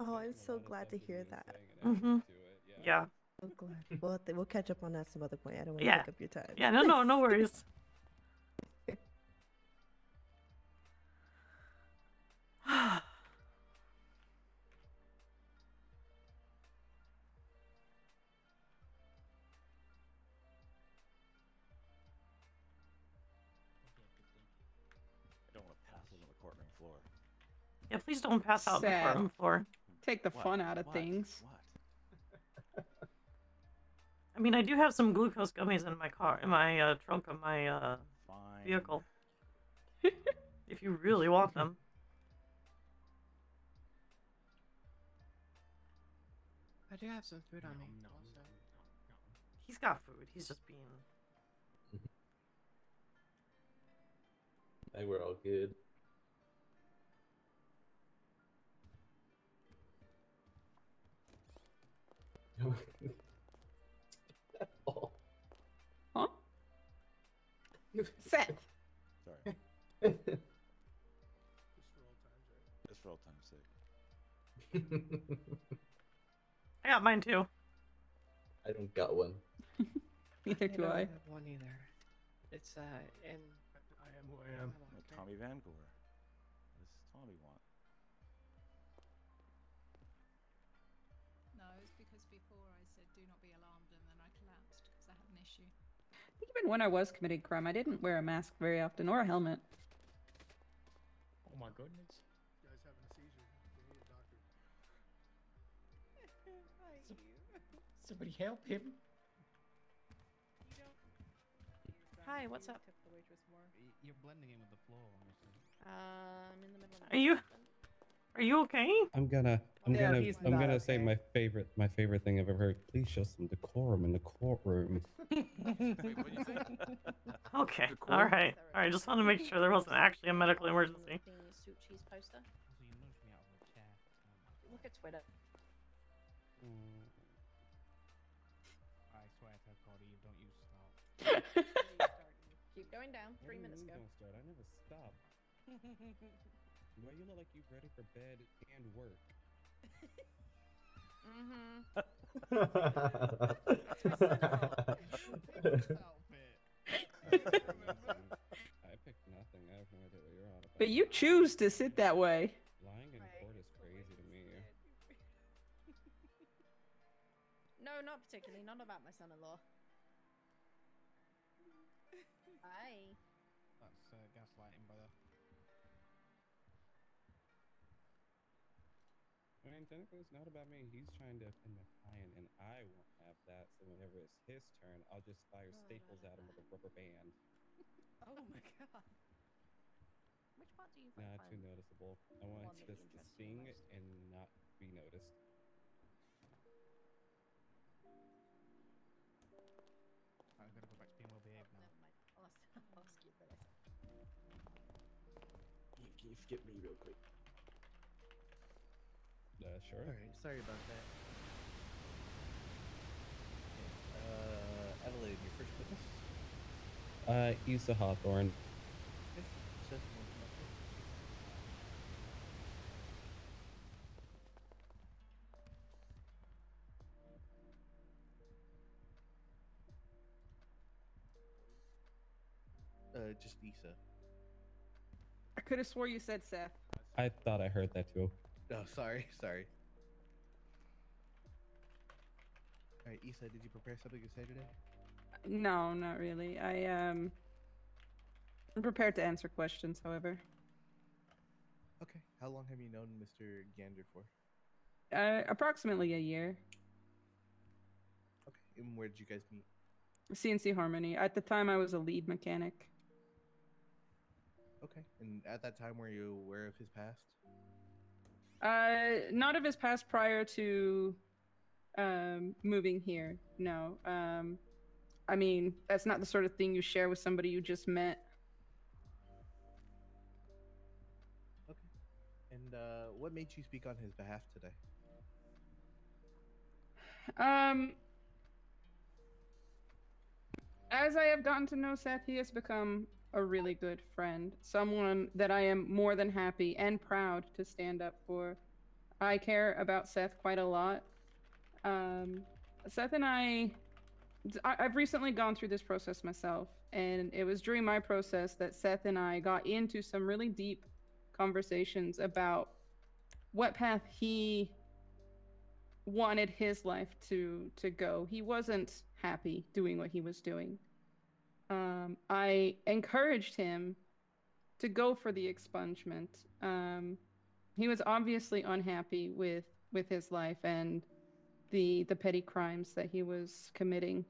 Oh, I'm so glad to hear that. Yeah. So glad. We'll catch up on that some other point. I don't want to Yeah. take up your time. Yeah. No worries. I don't want to pass out on the courtroom floor. Yeah, please don't pass out on the Seth, courtroom floor. Take the fun out of things. I mean, I do have some glucose gummies in my car, in my trunk of my vehicle. If you really want them. I do have some food on me. Also. He's got food. He's just being. I think we're all good. Huh? Seth. Sorry. Just for old time's sake. I got mine too. I don't got one. Neither do I. don't have one either. It's in. I am who I am. Tommy Van Gore. What does Tommy want? No, it's because before I said do not be alarmed and then I collapsed because I had an issue. Even when I was committing crime, I didn't wear a mask very often or a helmet. Oh my goodness. This guy's having a seizure. They need a doctor. Somebody help him. Hi, what's up? Tip the waitress more. You're blending in with the floor, honestly. I'm in the middle of Are you okay? I'm gonna say my favorite thing I've ever heard. Please show some decorum in the courtroom. Wait, what'd you say? Okay. All right. Just want to make sure there wasn't actually a medical emergency. The soup cheese poster. Also, you nudged me out of a chair. Look at Twitter. I swear to God, Eve, don't you start. Keep going down. 3 minutes ago. Don't start. I never stop. Why you look like you ready for bed and work? I picked nothing. I have no idea what you're on about. But you choose to sit that way. Lying in court is crazy to me. No, not particularly. Not about my son-in-law. Hi. That's gaslighting, brother. I mean, technically, it's not about me. He's trying to offend my client, and I won't have that. So whenever it's his turn, I'll just fire staples at him with a rubber band. Oh my god. Which part do you Not find too noticeable. I want one that this to interests you the sting most? and not be noticed. I'm gonna go back to being well behaved now. Never mind. I'll ask you for later. Can you skip me real quick? Sure. Alright, sorry about that. Okay, Adelaide, your first witness? Issa Hawthorne. Okay, Seth, just Issa. I could have swore you said Seth. I thought I heard that too. Oh, sorry. Alright, Issa, did you prepare something to say today? No, not really. I'm prepared to answer questions, however. Okay. How long have you known Mr. Gander for? Approximately a year. Okay. And where did you guys meet? CNC Harmony. At the time, I was a lead mechanic. Okay. And at that time, were you aware of his past? Not of his past prior to moving here. No. I mean, that's not the sort of thing you share with somebody you just met. Okay. And what made you speak on his behalf today? As I have gotten to know Seth, he has become a really good friend. Someone that I am more than happy and proud to stand up for. I care about Seth quite a lot. Seth and I've recently gone through this process myself, and it was during my process that Seth and I got into some really deep conversations about what path he wanted his life to go. He wasn't happy doing what he was doing. I encouraged him to go for the expungement. He was obviously unhappy with his life and the petty crimes that he was committing.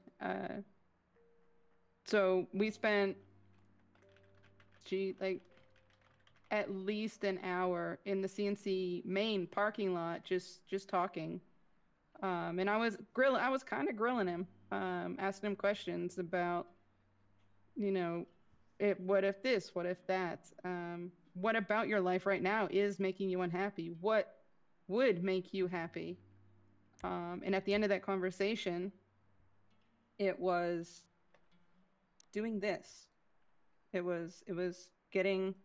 So we spent like at least an hour in the CNC main parking lot just talking. And I was kind of grilling him, asking him questions about, what if this, what if that? What about your life right now is making you unhappy? What would make you happy? And at the end of that conversation, it was doing this. It was getting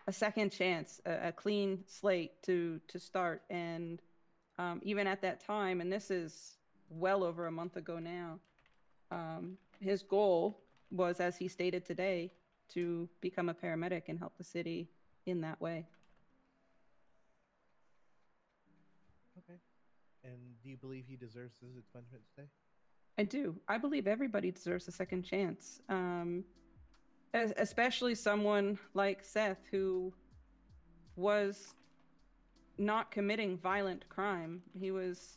a second chance, a clean slate to start. And even at that time, and this is well over a month ago now, his goal was, as he stated today, to become a paramedic and help the city in that way. Okay. And do you believe he deserves this expungement today? I do. I believe everybody deserves a second chance. Especially someone like Seth, who was not committing violent crime. He was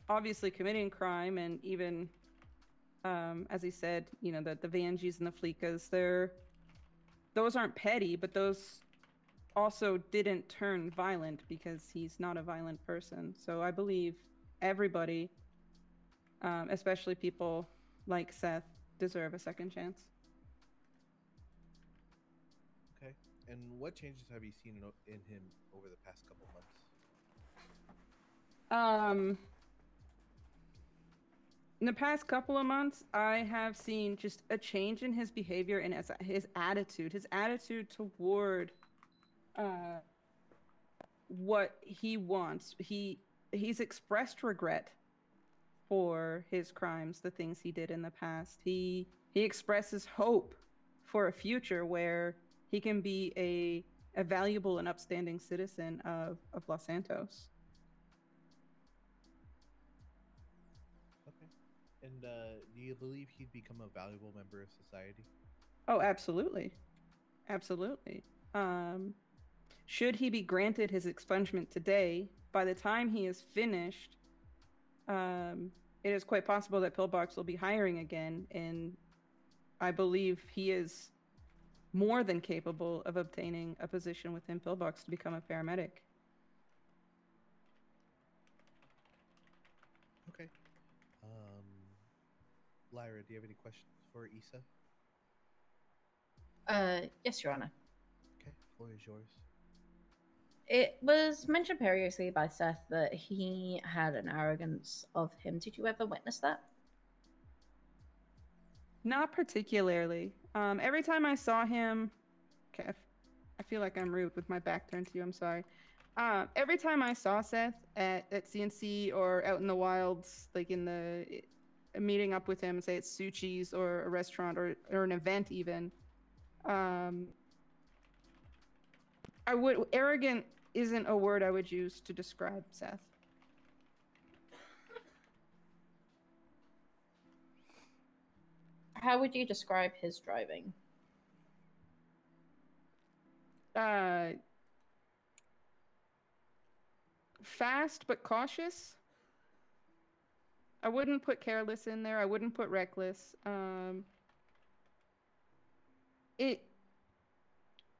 obviously committing crime, and even, as he said, the Vanjis and the Flikas, those aren't petty, but those also didn't turn violent because he's not a violent person. So I believe everybody, especially people like Seth, deserve a second chance. Okay. And what changes have you seen in him over the past couple months? In the past couple of months, I have seen just a change in his behavior and his attitude toward what he wants. He's expressed regret for his crimes, the things he did in the past. He expresses hope for a future where he can be a valuable and upstanding citizen of Los Santos. Okay. And do you believe he'd become a valuable member of society? Oh, absolutely. Absolutely. Should he be granted his expungement today, by the time he is finished, it is quite possible that Pillbox will be hiring again, and I believe he is more than capable of obtaining a position within Pillbox to become a paramedic. Okay. Lyra, do you have any questions for Issa? Yes, Your Honor. Okay, floor is yours. It was mentioned previously by Seth that he had an arrogance of him. Did you ever witness that? Not particularly. Every time I saw him, okay, I feel like I'm rude with my back turned to you. I'm sorry. Every time I saw Seth at CNC or out in the wilds, like in the meeting up with him, say it's Suchi's or a restaurant or an event even, arrogant isn't a word I would use to describe Seth. How would you describe his driving? fast but cautious. I wouldn't put careless in there. I wouldn't put reckless. It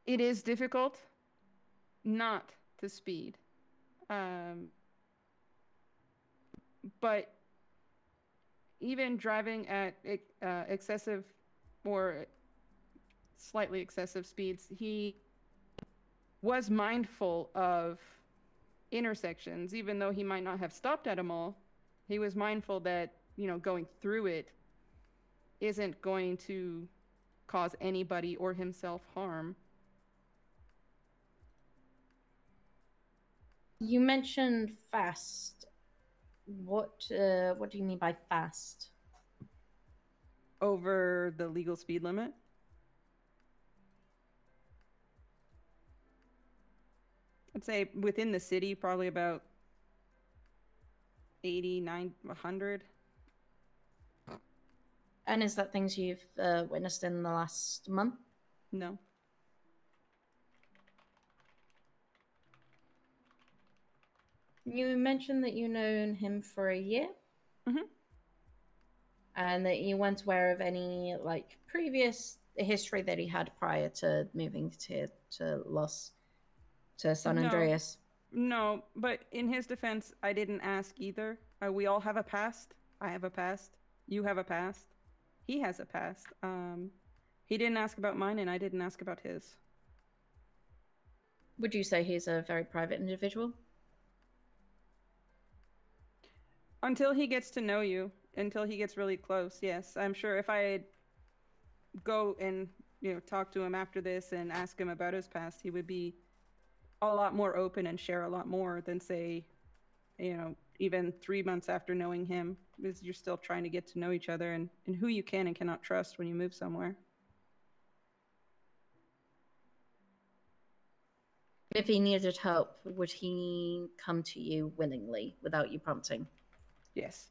is difficult not to speed. But even driving at excessive or slightly excessive speeds, he was mindful of intersections, even though he might not have stopped at them all. He was mindful that, you know, going through it isn't going to cause anybody or himself harm. You mentioned fast. What do you mean by fast? Over the legal speed limit? I'd say within the city, probably about 80, 90, 100. And is that things you've witnessed in the last month? No. You mentioned that you've known him for a year? Mm-hmm. And that you weren't aware of any, like, previous history that he had prior to moving to San Andreas? No, but in his defense, I didn't ask either. We all have a past. I have a past. You have a past. He has a past. He didn't ask about mine, and I didn't ask about his. Would you say he's a very private individual? Until he gets to know you, until he gets really close, yes. I'm sure if I go and, you know, talk to him after this and ask him about his past, he would be a lot more open and share a lot more than, say, you know, even 3 months after knowing him, because you're still trying to get to know each other and who you can and cannot trust when you move somewhere. If he needed help, would he come to you willingly without you prompting? Yes.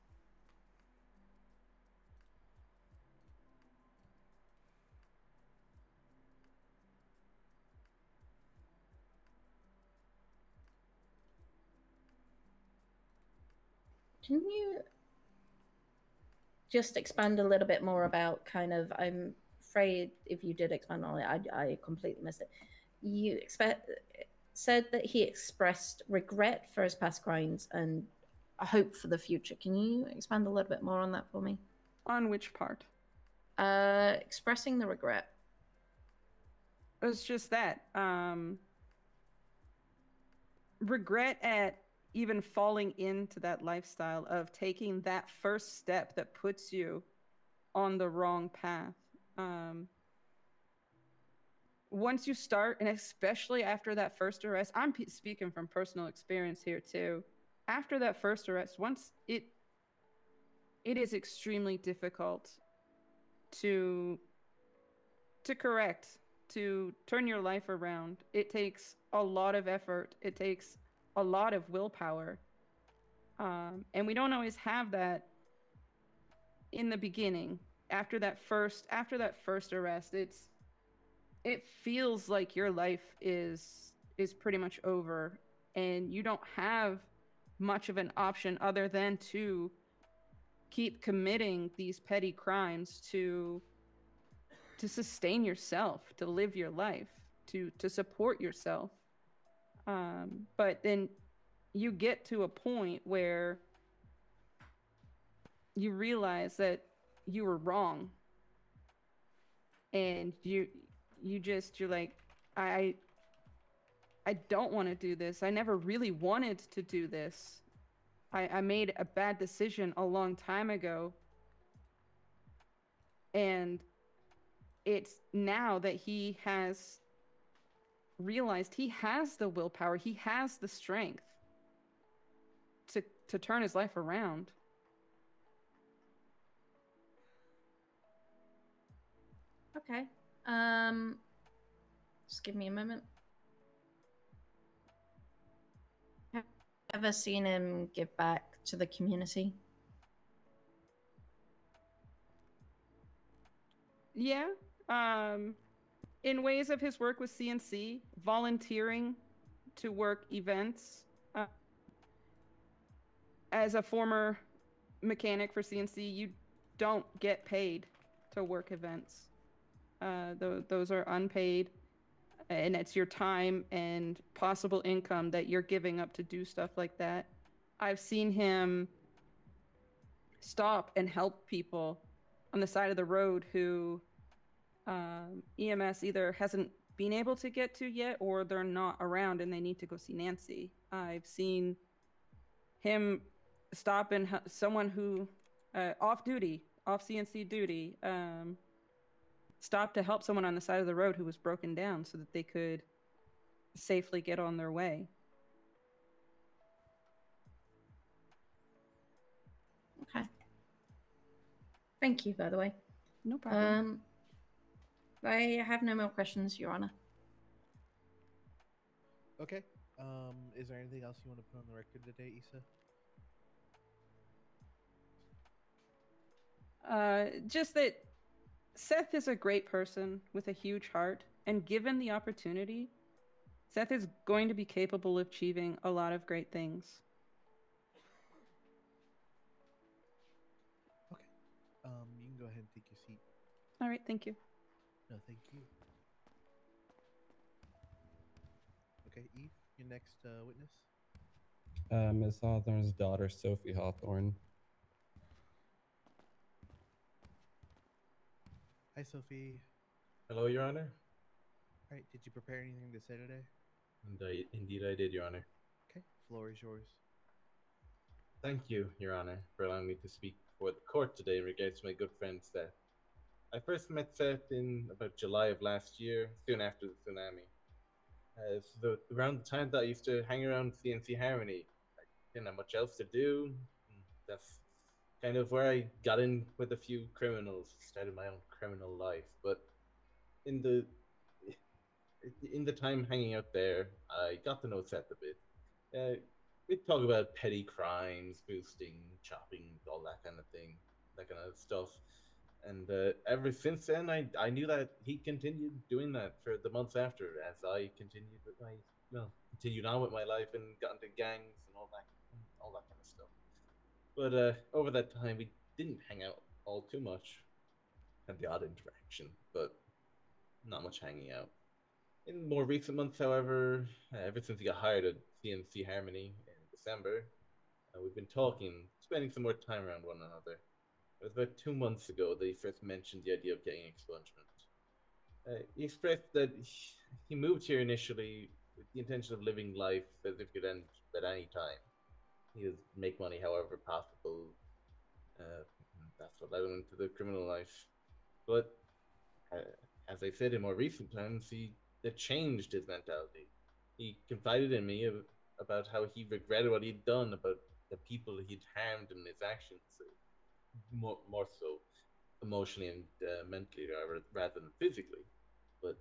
Can you just expand a little bit more about kind of, I'm afraid if you did expand on it, I completely missed it. You said that he expressed regret for his past crimes and a hope for the future. Can you expand a little bit more on that for me? On which part? Expressing the regret. It's just that. Regret at even falling into that lifestyle of taking that first step that puts you on the wrong path. Once you start, and especially after that first arrest, I'm speaking from personal experience here too. After that first arrest, once it is extremely difficult to correct, to turn your life around. It takes a lot of effort. It takes a lot of willpower. And we don't always have that in the beginning. After that first arrest, it feels like your life is pretty much over, and you don't have much of an option other than to keep committing these petty crimes to sustain yourself, to live your life, to support yourself. But then you get to a point where you realize that you were wrong, and you're like, I don't want to do this. I never really wanted to do this. I made a bad decision a long time ago, and it's now that he has realized he has the willpower, he has the strength to turn his life around. Okay. Just give me a moment. Have you ever seen him give back to the community? Yeah. in ways of his work with CNC, volunteering to work events. As a former mechanic for CNC, you don't get paid to work events. Those are unpaid, and it's your time and possible income that you're giving up to do stuff like that. I've seen him stop and help people on the side of the road who EMS either hasn't been able to get to yet, or they're not around and they need to go see Nancy. I've seen him stop and someone who off CNC duty, stop to help someone on the side of the road who was broken down so that they could safely get on their way. Okay. Thank you, by the way. No problem. I have no more questions, Your Honor. Okay. Is there anything else you want to put on the record today, Issa? Just that Seth is a great person with a huge heart, and given the opportunity, Seth is going to be capable of achieving a lot of great things. Okay. You can go ahead and take your seat. All right, thank you. No, thank you. Okay, Eve, your next witness. Miss Hawthorne's daughter, Sophie Hawthorne. Hi, Sophie. Hello, Your Honor. All right, did you prepare anything to say today? And indeed I did, Your Honor. Okay, floor is yours. Thank you, Your Honor, for allowing me to speak before the court today in regards to my good friend Seth. I first met Seth in about July of last year, soon after the tsunami. Around the time that I used to hang around CNC Harmony, I didn't have much else to do. That's kind of where I got in with a few criminals, started my own criminal life. But in the time hanging out there, I got to know Seth a bit. We'd talk about petty crimes, boosting, chopping, all that kind of thing, that kind of stuff. And ever since then, I knew that he continued doing that for the months after, as I continued with continued on with my life and got into gangs and all that kind of stuff. But over that time, we didn't hang out all too much. Had the odd interaction, but not much hanging out. In more recent months, however, ever since he got hired at CNC Harmony in December, we've been talking, spending some more time around one another. It was about 2 months ago that he first mentioned the idea of getting expungement. He expressed that he moved here initially with the intention of living life as if it could end at any time. He would make money however possible. That's what led him into the criminal life. But as I said in more recent times, he changed his mentality. He confided in me about how he regretted what he'd done, about the people he'd harmed in his actions, more so emotionally and mentally rather than physically. But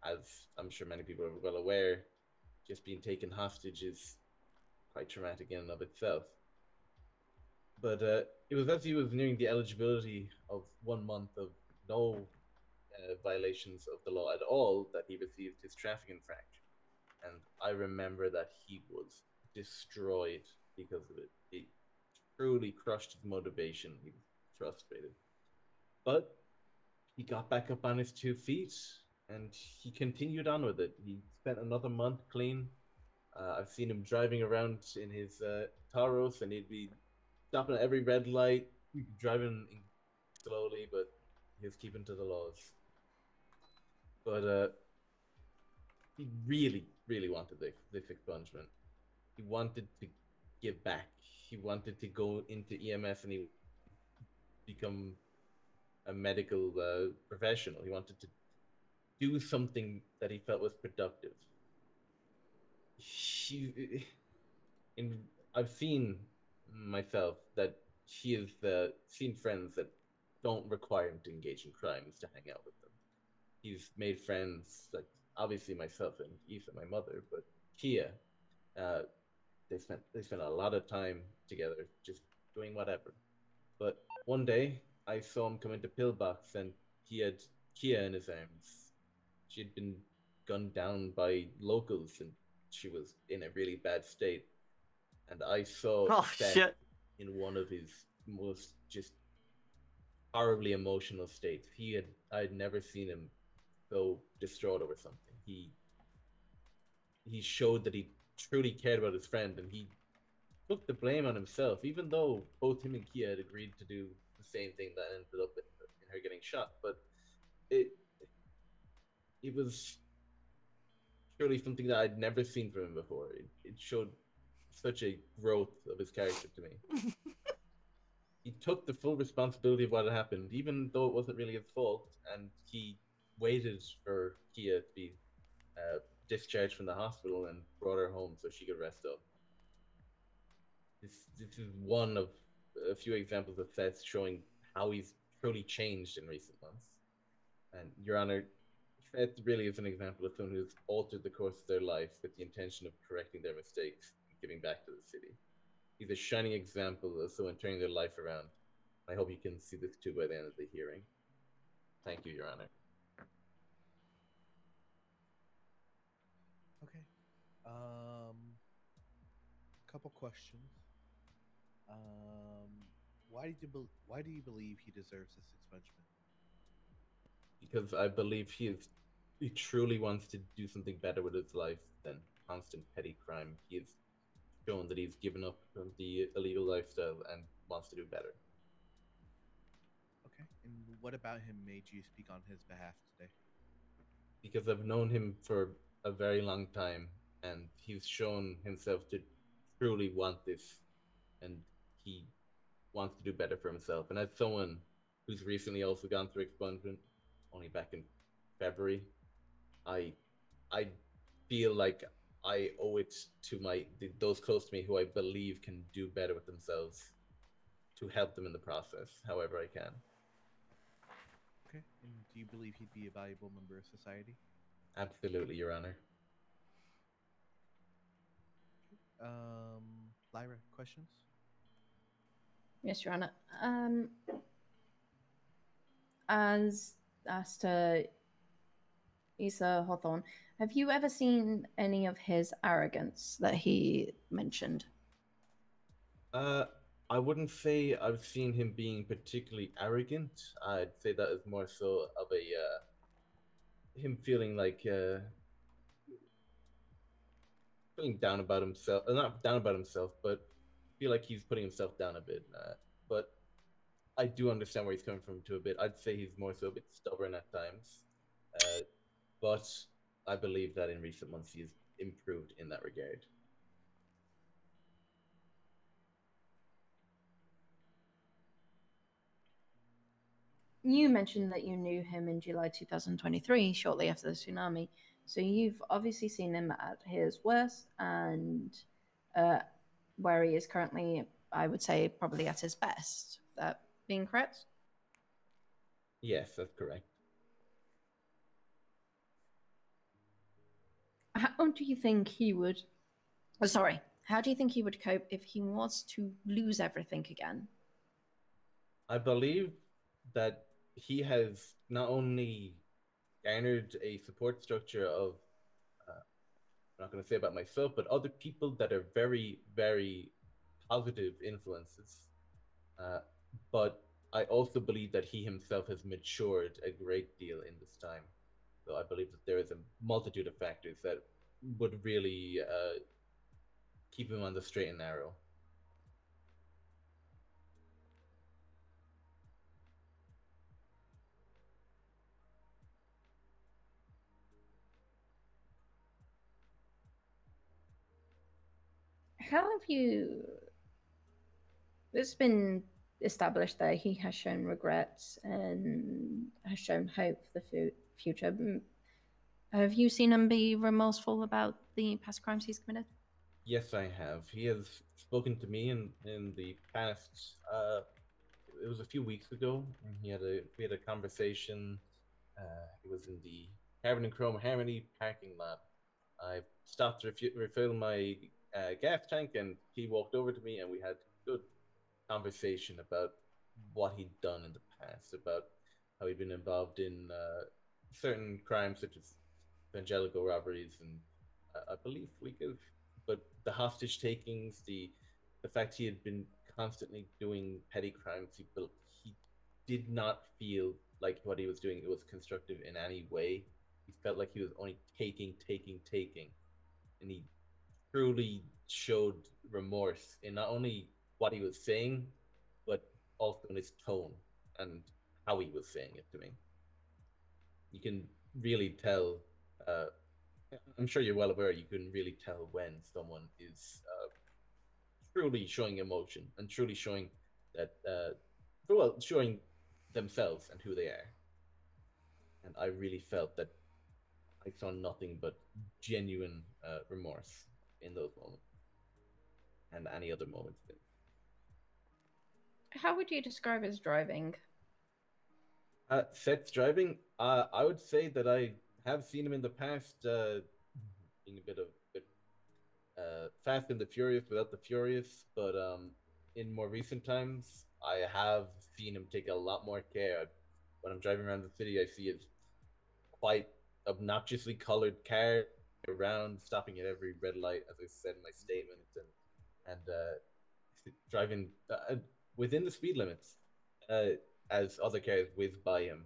as I'm sure many people are well aware, just being taken hostage is quite traumatic in and of itself. But it was as he was nearing the eligibility of 1 month of no violations of the law at all that he received his traffic infraction. And I remember that he was destroyed because of it. It truly crushed his motivation. He was frustrated. But he got back up on his 2 feet and he continued on with it. He spent another month clean. I've seen him driving around in his Taurus, and he'd be stopping at every red light, driving slowly, but he was keeping to the laws. But he really, really wanted this expungement. He wanted to give back. He wanted to go into EMS and he become a medical professional. He wanted to do something that he felt was productive. I've seen myself that he has seen friends that don't require him to engage in crimes to hang out with them. He's made friends, like obviously myself and Issa, my mother, but Keya. They spent a lot of time together, just doing whatever. But one day, I saw him come into Pillbox, and he had Keya in his arms. She had been gunned down by locals, and she was in a really bad state. And I saw Oh, Seth shit. in one of his most just horribly emotional states. I had never seen him so distraught over something. He showed that he truly cared about his friend, and he took the blame on himself, even though both him and Keya had agreed to do the same thing that ended up in her getting shot. But it it was truly something that I'd never seen from him before. It showed such a growth of his character to me. He took the full responsibility of what had happened, even though it wasn't really his fault, and he waited for Keya to be discharged from the hospital and brought her home so she could rest up. This is one of a few examples of Seth showing how he's truly changed in recent months. And Your Honor, Seth really is an example of someone who's altered the course of their life with the intention of correcting their mistakes and giving back to the city. He's a shining example of someone turning their life around. I hope you can see this too by the end of the hearing. Thank you, Your Honor. Okay. Couple questions. Why do you believe he deserves this expungement? Because I believe he truly wants to do something better with his life than constant petty crime. He has shown that he's given up from the illegal lifestyle and wants to do better. Okay. And what about him made you speak on his behalf today? Because I've known him for a very long time, and he's shown himself to truly want this, and he wants to do better for himself. And as someone who's recently also gone through expungement, only back in February, I feel like I owe it to those close to me who I believe can do better with themselves to help them in the process, however I can. Okay. And do you believe he'd be a valuable member of society? Absolutely, Your Honor. Lyra, questions? Yes, Your Honor. As to Issa Hawthorne, have you ever seen any of his arrogance that he mentioned? I wouldn't say I've seen him being particularly arrogant. I'd say that is more so of him feeling like feeling down about himself. Not down about himself, but feel like he's putting himself down a bit. But I do understand where he's coming from to a bit. I'd say he's more so a bit stubborn at times. But I believe that in recent months he has improved in that regard. You mentioned that you knew him in July 2023, shortly after the tsunami. So you've obviously seen him at his worst and where he is currently, I would say, probably at his best. That being correct? Yes, that's correct. How do you think he would... Oh, sorry. How do you think he would cope if he was to lose everything again? I believe that he has not only garnered a support structure of, I'm not going to say about myself, but other people that are very, very positive influences. But I also believe that he himself has matured a great deal in this time. So I believe that there is a multitude of factors that would really keep him on the straight and narrow. How have you... It's been established that he has shown regrets and has shown hope for the future. Have you seen him be remorseful about the past crimes he's committed? Yes, I have. He has spoken to me in the past. It was a few weeks ago. And we had a conversation. It was in the Carbon and Chrome Harmony parking lot. I stopped to refill my gas tank, and he walked over to me, and we had a good conversation about what he'd done in the past, about how he'd been involved in certain crimes such as evangelical robberies, and I believe but the hostage takings, the fact he had been constantly doing petty crimes, he did not feel like what he was doing it was constructive in any way. He felt like he was only taking, and he truly showed remorse in not only what he was saying, but also in his tone and how he was saying it to me. You can really tell. Uh, I'm sure you're well aware. You can really tell when someone is truly showing emotion and truly showing that, showing themselves and who they are. And I really felt that I saw nothing but genuine remorse in those moments and any other moments. How would you describe his driving? Seth's driving. I would say that I have seen him in the past being a bit Fast and the Furious without the Furious, but in more recent times, I have seen him take a lot more care. When I'm driving around the city, I see his quite obnoxiously colored car around, stopping at every red light, as I said in my statement, and driving within the speed limits as other cars whiz by him.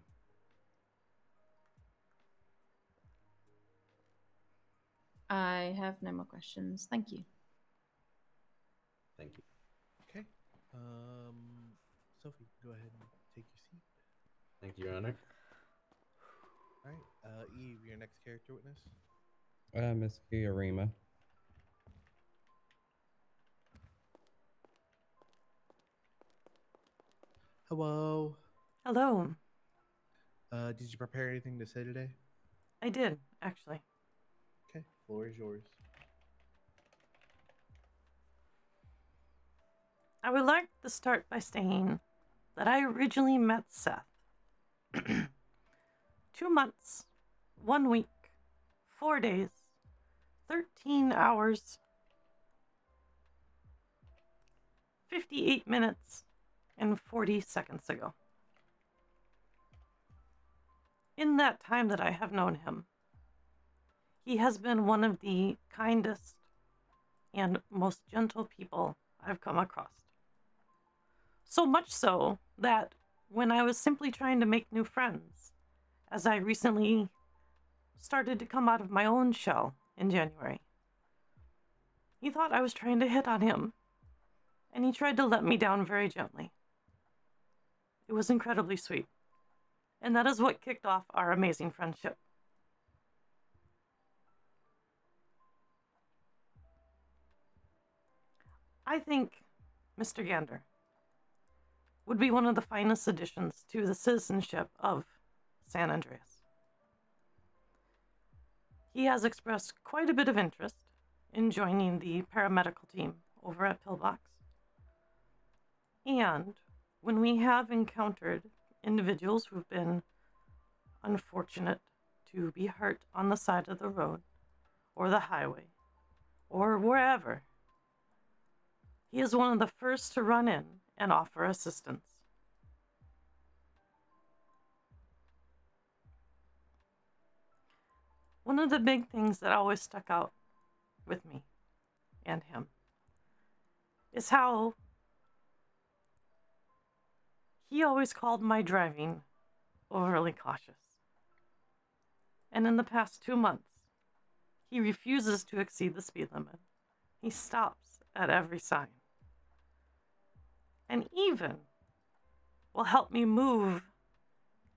I have no more questions. Thank you. Thank you. Okay. Sophie, go ahead and take your seat. Thank you, Your Honor. All right. Eve, your next character witness. Miss Keya Rema. Hello. Did you prepare anything to say today? I did, actually. Okay, floor is yours. I would like to start by saying that I originally met Seth 2 months, 1 week, 4 days, 13 hours, 58 minutes, and 40 seconds ago. In that time that I have known him, he has been one of the kindest and most gentle people I've come across. So much so that when I was simply trying to make new friends, as I recently started to come out of my own shell in January, he thought I was trying to hit on him, and he tried to let me down very gently. It was incredibly sweet, and that is what kicked off our amazing friendship. I think Mr. Gander would be one of the finest additions to the citizenship of San Andreas. He has expressed quite a bit of interest in joining the paramedical team over at Pillbox. And when we have encountered individuals who've been unfortunate to be hurt on the side of the road or the highway or wherever, he is one of the first to run in and offer assistance. One of the big things that always stuck out with me and him is how he always called my driving overly cautious. And in the past 2 months, he refuses to exceed the speed limit. He stops at every sign. And even will help me move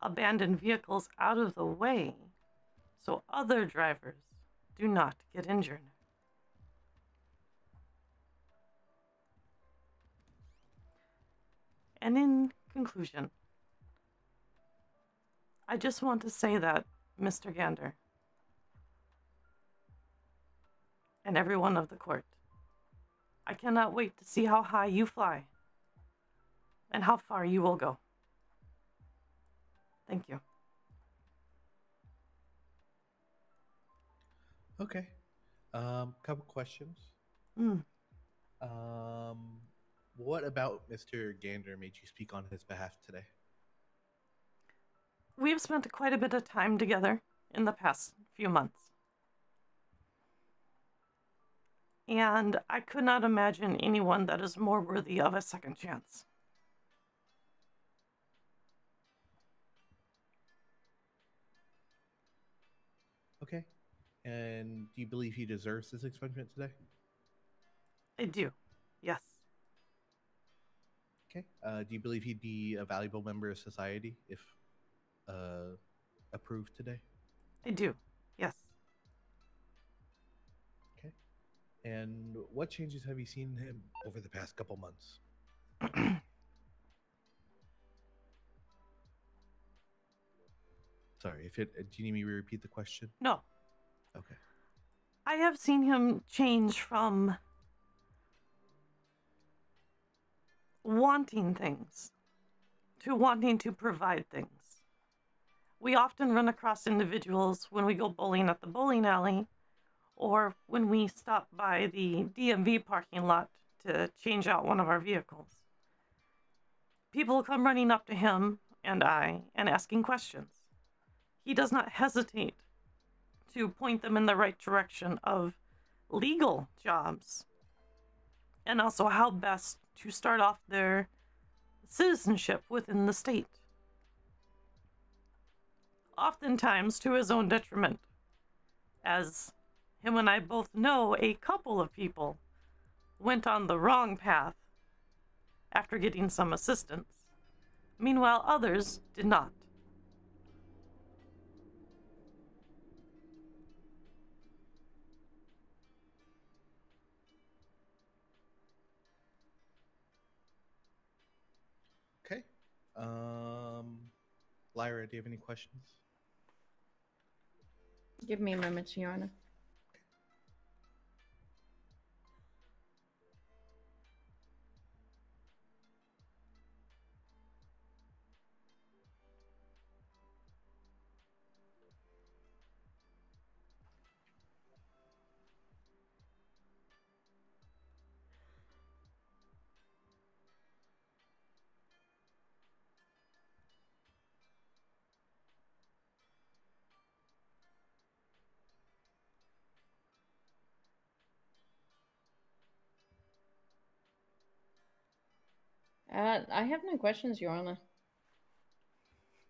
abandoned vehicles out of the way so other drivers do not get injured. And in conclusion, I just want to say that, Mr. Gander, and everyone of the court, I cannot wait to see how high you fly and how far you will go. Thank you. Okay. Couple questions. What about Mr. Gander made you speak on his behalf today? We've spent quite a bit of time together in the past few months. And I could not imagine anyone that is more worthy of a second chance. Okay. And do you believe he deserves this expungement today? I do. Yes. Okay. Do you believe he'd be a valuable member of society if approved today? I do. Yes. Okay. And what changes have you seen in him over the past couple months? Sorry, do you need me to repeat the question? No. Okay. I have seen him change from wanting things to wanting to provide things. We often run across individuals when we go bowling at the bowling alley or when we stop by the DMV parking lot to change out one of our vehicles. People come running up to him and asking questions. He does not hesitate to point them in the right direction of legal jobs and also how best to start off their citizenship within the state. Oftentimes to his own detriment, as him and I both know a couple of people went on the wrong path after getting some assistance. Meanwhile, others did not. Okay. Lyra, do you have any questions? Give me a moment, Your Honor. I have no questions, Your Honor.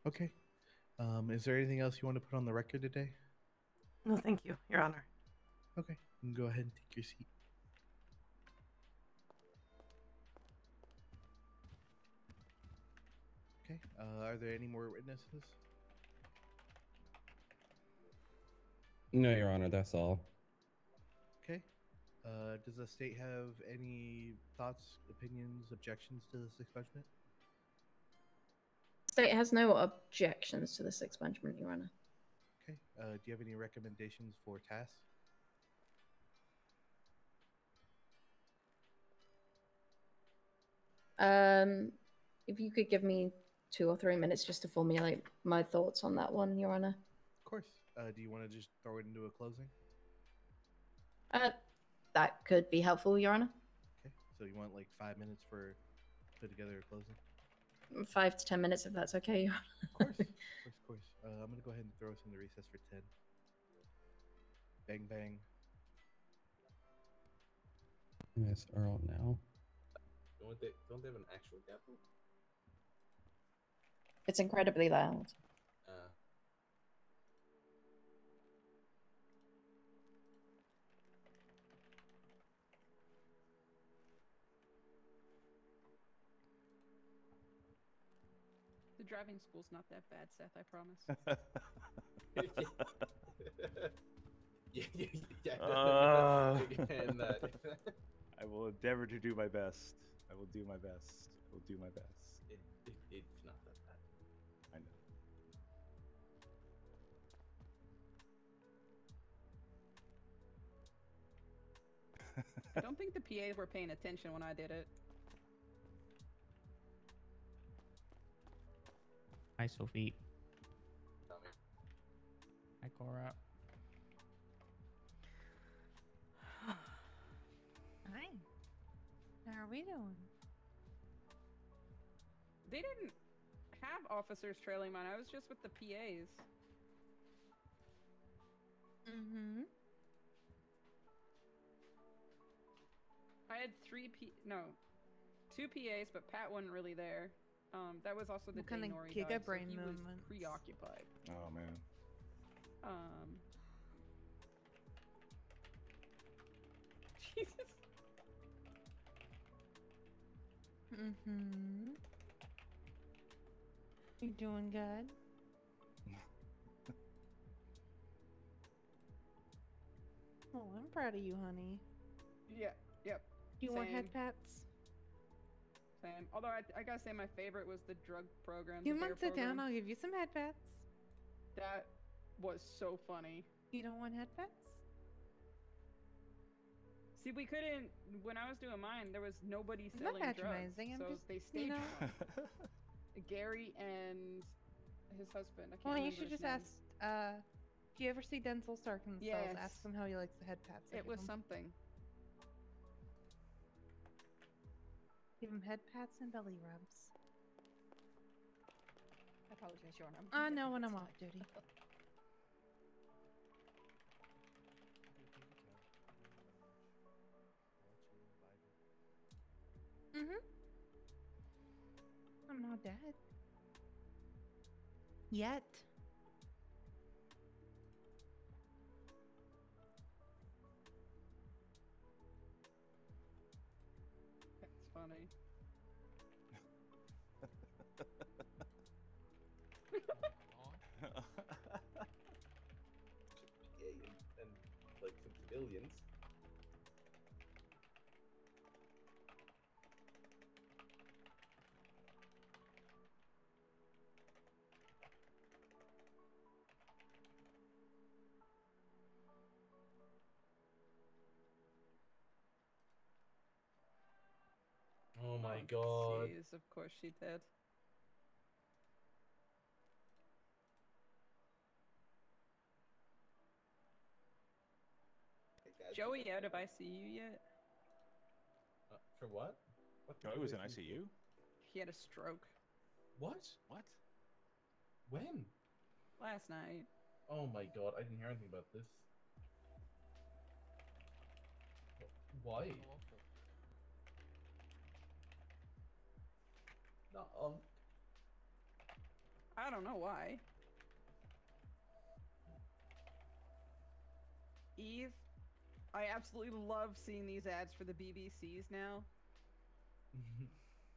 Okay. Is there anything else you want to put on the record today? No, thank you, Your Honor. Okay. You can go ahead and take your seat. Okay. Are there any more witnesses? No, Your Honor, that's all. Okay. Does the state have any thoughts, opinions, objections to this expungement? State has no objections to this expungement, Your Honor. Okay. Do you have any recommendations for tasks? If you could give me 2 or 3 minutes just to formulate my thoughts on that one, Your Honor. Of course. Do you want to just throw it into a closing? That could be helpful, Your Honor. Okay. So you want like 5 minutes for put together a closing? 5 to 10 minutes, if that's okay, Your Honor. Of course. Of course. I'm going to go ahead and throw us into recess for 10. Bang, bang. Miss Earl now. Don't they have an actual gavel? It's incredibly loud. The driving school's not that bad, Seth, I promise. I will endeavor to do my best. I will do my best. I will do my best. It's not that bad. I know. I don't think the PAs were paying attention when I did it. Hi, Sophie. Hi, Cora. Hi. How are we doing? They didn't have officers trailing mine. I was just with the PAs. Mm-hmm. I had two PAs, but Pat wasn't really there. That was also the What day kind of Nori giga died, so brain he was movements? preoccupied. Oh man. Jesus. Mm-hmm. You doing good? Oh, I'm proud of you, honey. Yeah. Yep. Do you want Same. head pats? Same. Although I gotta say my favorite was the drug program. You the want DARE to sit program. down? I'll give you some head pats. That was so funny. You don't want head pats? See, we couldn't. When I was doing mine, there was nobody I'm not selling drugs, patronizing, I'm so just, they you staged know. one. Gary and his husband. I can't Well, you remember should his just name. ask. If you ever see Denzel Stark in the cells, Yes. ask him how he likes the head pats. I It give was him. something. Give him head pats and belly rubs. I apologize, Your Honor. I know when I'm off duty. Mm-hmm. I'm not dead. Yet. That's funny. and like some civilians. Oh my god. Jeez, of course she did. Joey out of ICU yet? For what? Joey was in ICU? He had a stroke What? What? When? last night. Oh my god, I didn't hear anything about this. Why? No, I don't know why. Eve, I absolutely love seeing these ads for the BBCs now.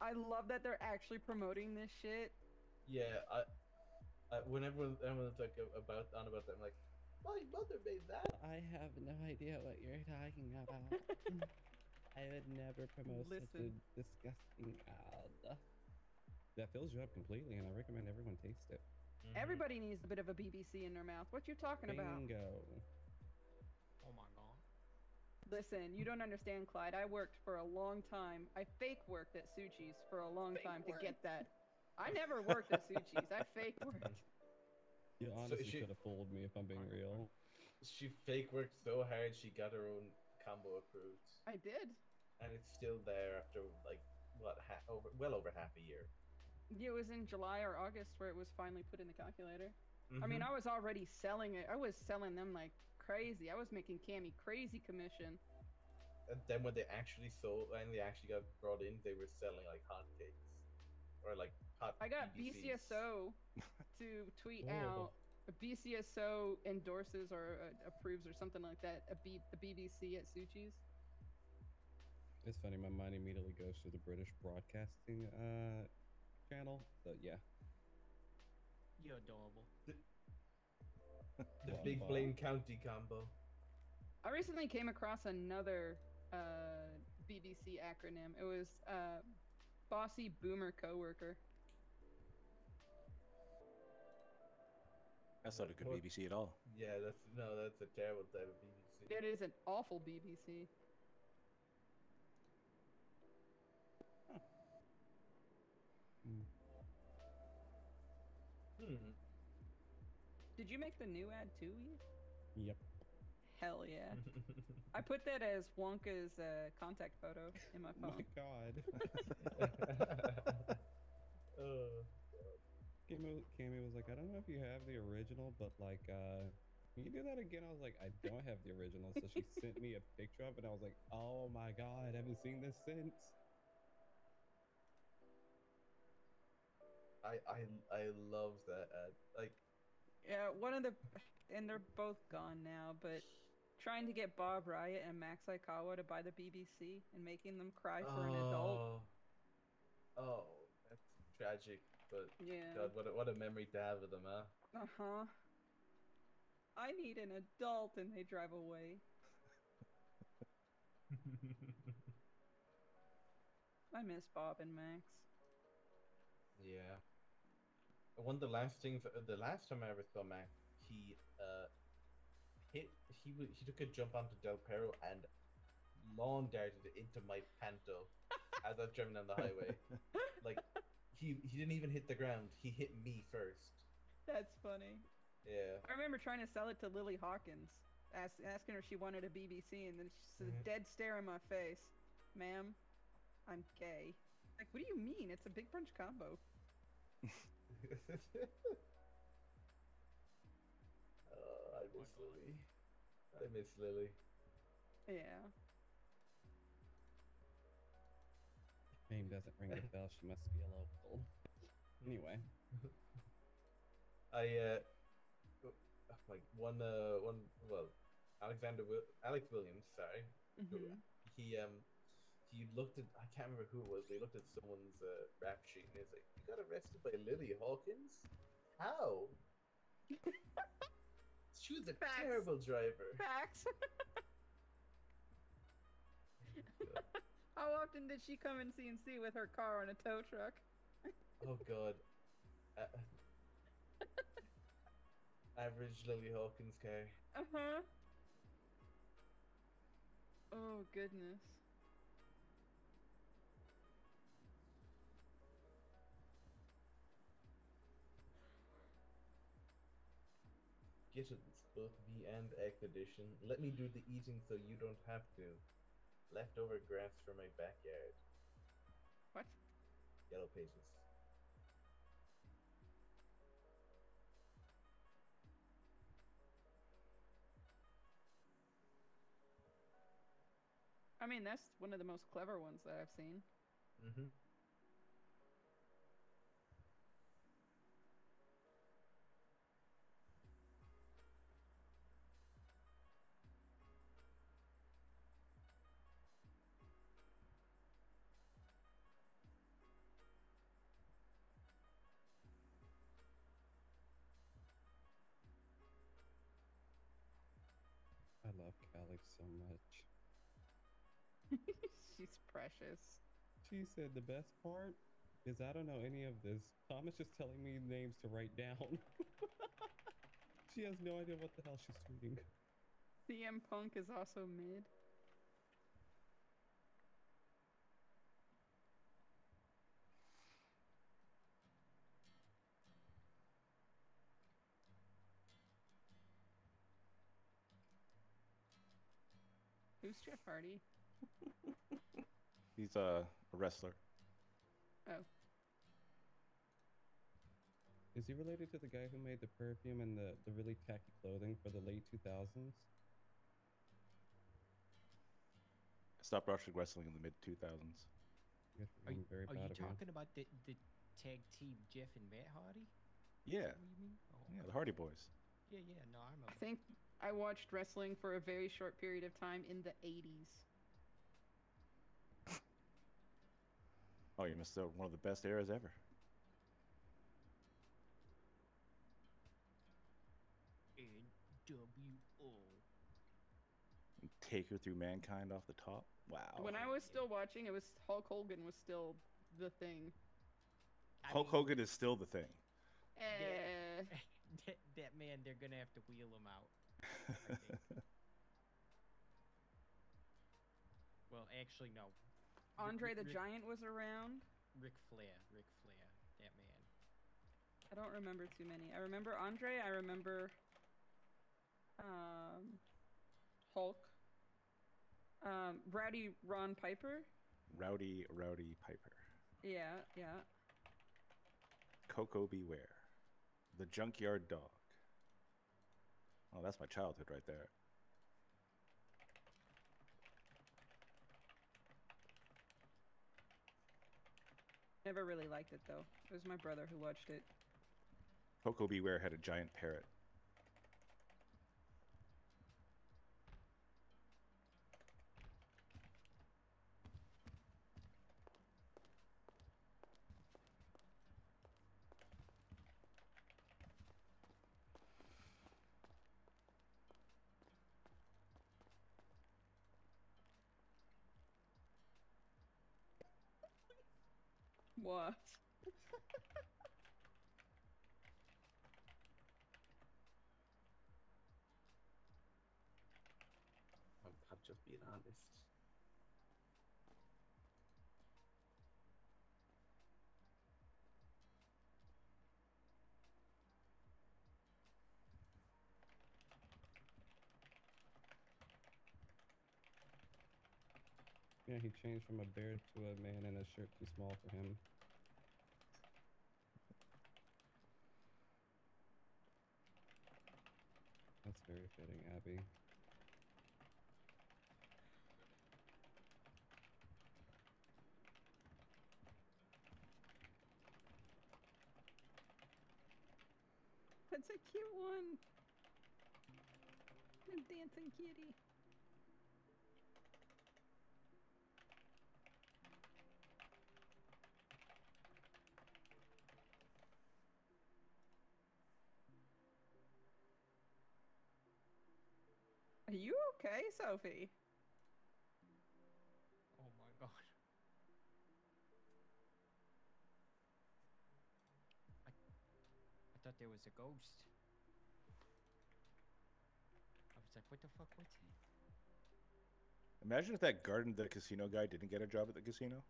I love that they're actually promoting this shit. yeah, whenever everyone's like about that, I'm like, my mother made that. I have no idea what you're talking about. I would never promote such a disgusting ad. That fills you up completely, and I recommend everyone taste it. Everybody needs a bit of a BBC in their mouth. What you talking about? Bingo. Oh my god. Listen, you don't understand, Clyde. I worked for a long time. I fake worked at Suchi's for a long time to get that. I never worked at Suchi's. I fake worked. You honestly should have fooled me if I'm being real. She fake worked so hard she got her own combo approved. I did. And it's still there after like what well over half a year. It was in July or August where it was finally put in the calculator. I mean, I was already selling it. I was selling them like crazy. I was making Cammy crazy commission. And then when they actually sold, when they actually got brought in, they were selling like hotcakes, or like hot. I got BBCs. BCSO to tweet out. BCSO endorses or approves or something like that. A BBC at Suchi's. It's funny, my mind immediately goes to the British Broadcasting channel. So yeah. You're adorable. The Big Blaine County combo. I recently came across another BBC acronym. It was Bossy Boomer Coworker. That's not a good BBC at all. Yeah, that's a terrible type of BBC. It is an awful BBC. Did you make the new ad too, Eve? Yep. Hell yeah. I put that as Wonka's contact photo in my phone. My god. Cammy was like, I don't know if you have the original, but like, Can you do that again? I was like, I don't have the original. So she sent me a picture of it. And I was like, oh my God, I haven't seen this since. I love that ad. Like, Yeah, one of the, and they're both gone now, but trying to get Bob Riot and Max Aikawa to buy the BBC and making them cry for an adult. Oh, that's tragic. But Yeah. God, what a memory to have of them, huh? Uh-huh. I need an adult, and they drive away. I miss Bob and Max. Yeah. One of the last things, the last time I ever saw Max, he took a jump onto Del Perro and lawn darted into my Panto as I was driving down the highway. Like, he didn't even hit the ground. He hit me first. That's funny. Yeah. I remember trying to sell it to Lily Hawkins, asking her if she wanted a BBC, and then she said, dead stare in my face. Ma'am, I'm gay. Like, what do you mean? It's a big brunch combo. Oh, I miss Lily. I miss Lily. Yeah. Name doesn't ring a bell. She must be a local. Anyway. Like well, Alex Williams, sorry. Mhm. He looked at, I can't remember who it was, but he looked at someone's rap sheet and he's like, you got arrested by Lily Hawkins? How? She was a terrible driver. Facts. How often did she come in CNC with her car on a tow truck? Oh God. Average Lily Hawkins car. Uh-huh. Oh, goodness. Gittins, both V and X edition. Let me do the eating so you don't have to. Leftover grass for my backyard. What? Yellow Pages. I mean, that's one of the most clever ones that I've seen. Mm-hmm. I love Callie so much. She's precious. She said the best part is I don't know any of this. Thomas just telling me names to write down. She has no idea what the hell she's tweeting. CM Punk is also mid. Who's Jeff Hardy? He's a wrestler. Oh. Is he related to the guy who made the perfume and the really tacky clothing for the late 2000s? I stopped watching wrestling in the mid 2000s. Are you very proud of you. talking about the tag team Jeff and Matt Hardy? Yeah. Is that what you mean? Oh, Yeah, the Hardy Boys. Yeah, no, I remember. I think I watched wrestling for a very short period of time in the 80s. Oh, you missed out one of the best eras ever. NWO. And take her through mankind off the top. Wow. When I was still watching, it was Hulk Hogan was still the thing. Hulk Hogan is still the thing. That man, they're gonna have to wheel him out. I think. Well, actually, no. Andre the Giant was around. Ric Flair, that man. I don't remember too many. I remember Andre. I remember Hulk. Rowdy Ron Piper. Rowdy Piper. Yeah. Coco Beware. The Junkyard Dog. Oh, that's my childhood right there. Never really liked it though. It was my brother who watched it. Coco Beware had a giant parrot. What? I'm just being honest. Yeah, he changed from a bear to a man in a shirt too small for him. That's very fitting, Abby. That's a cute one. A dancing kitty. Are you okay, Sophie? Oh my god. I thought there was a ghost. I was like, what the fuck was it? Imagine if that garden the casino guy didn't get a job at the casino.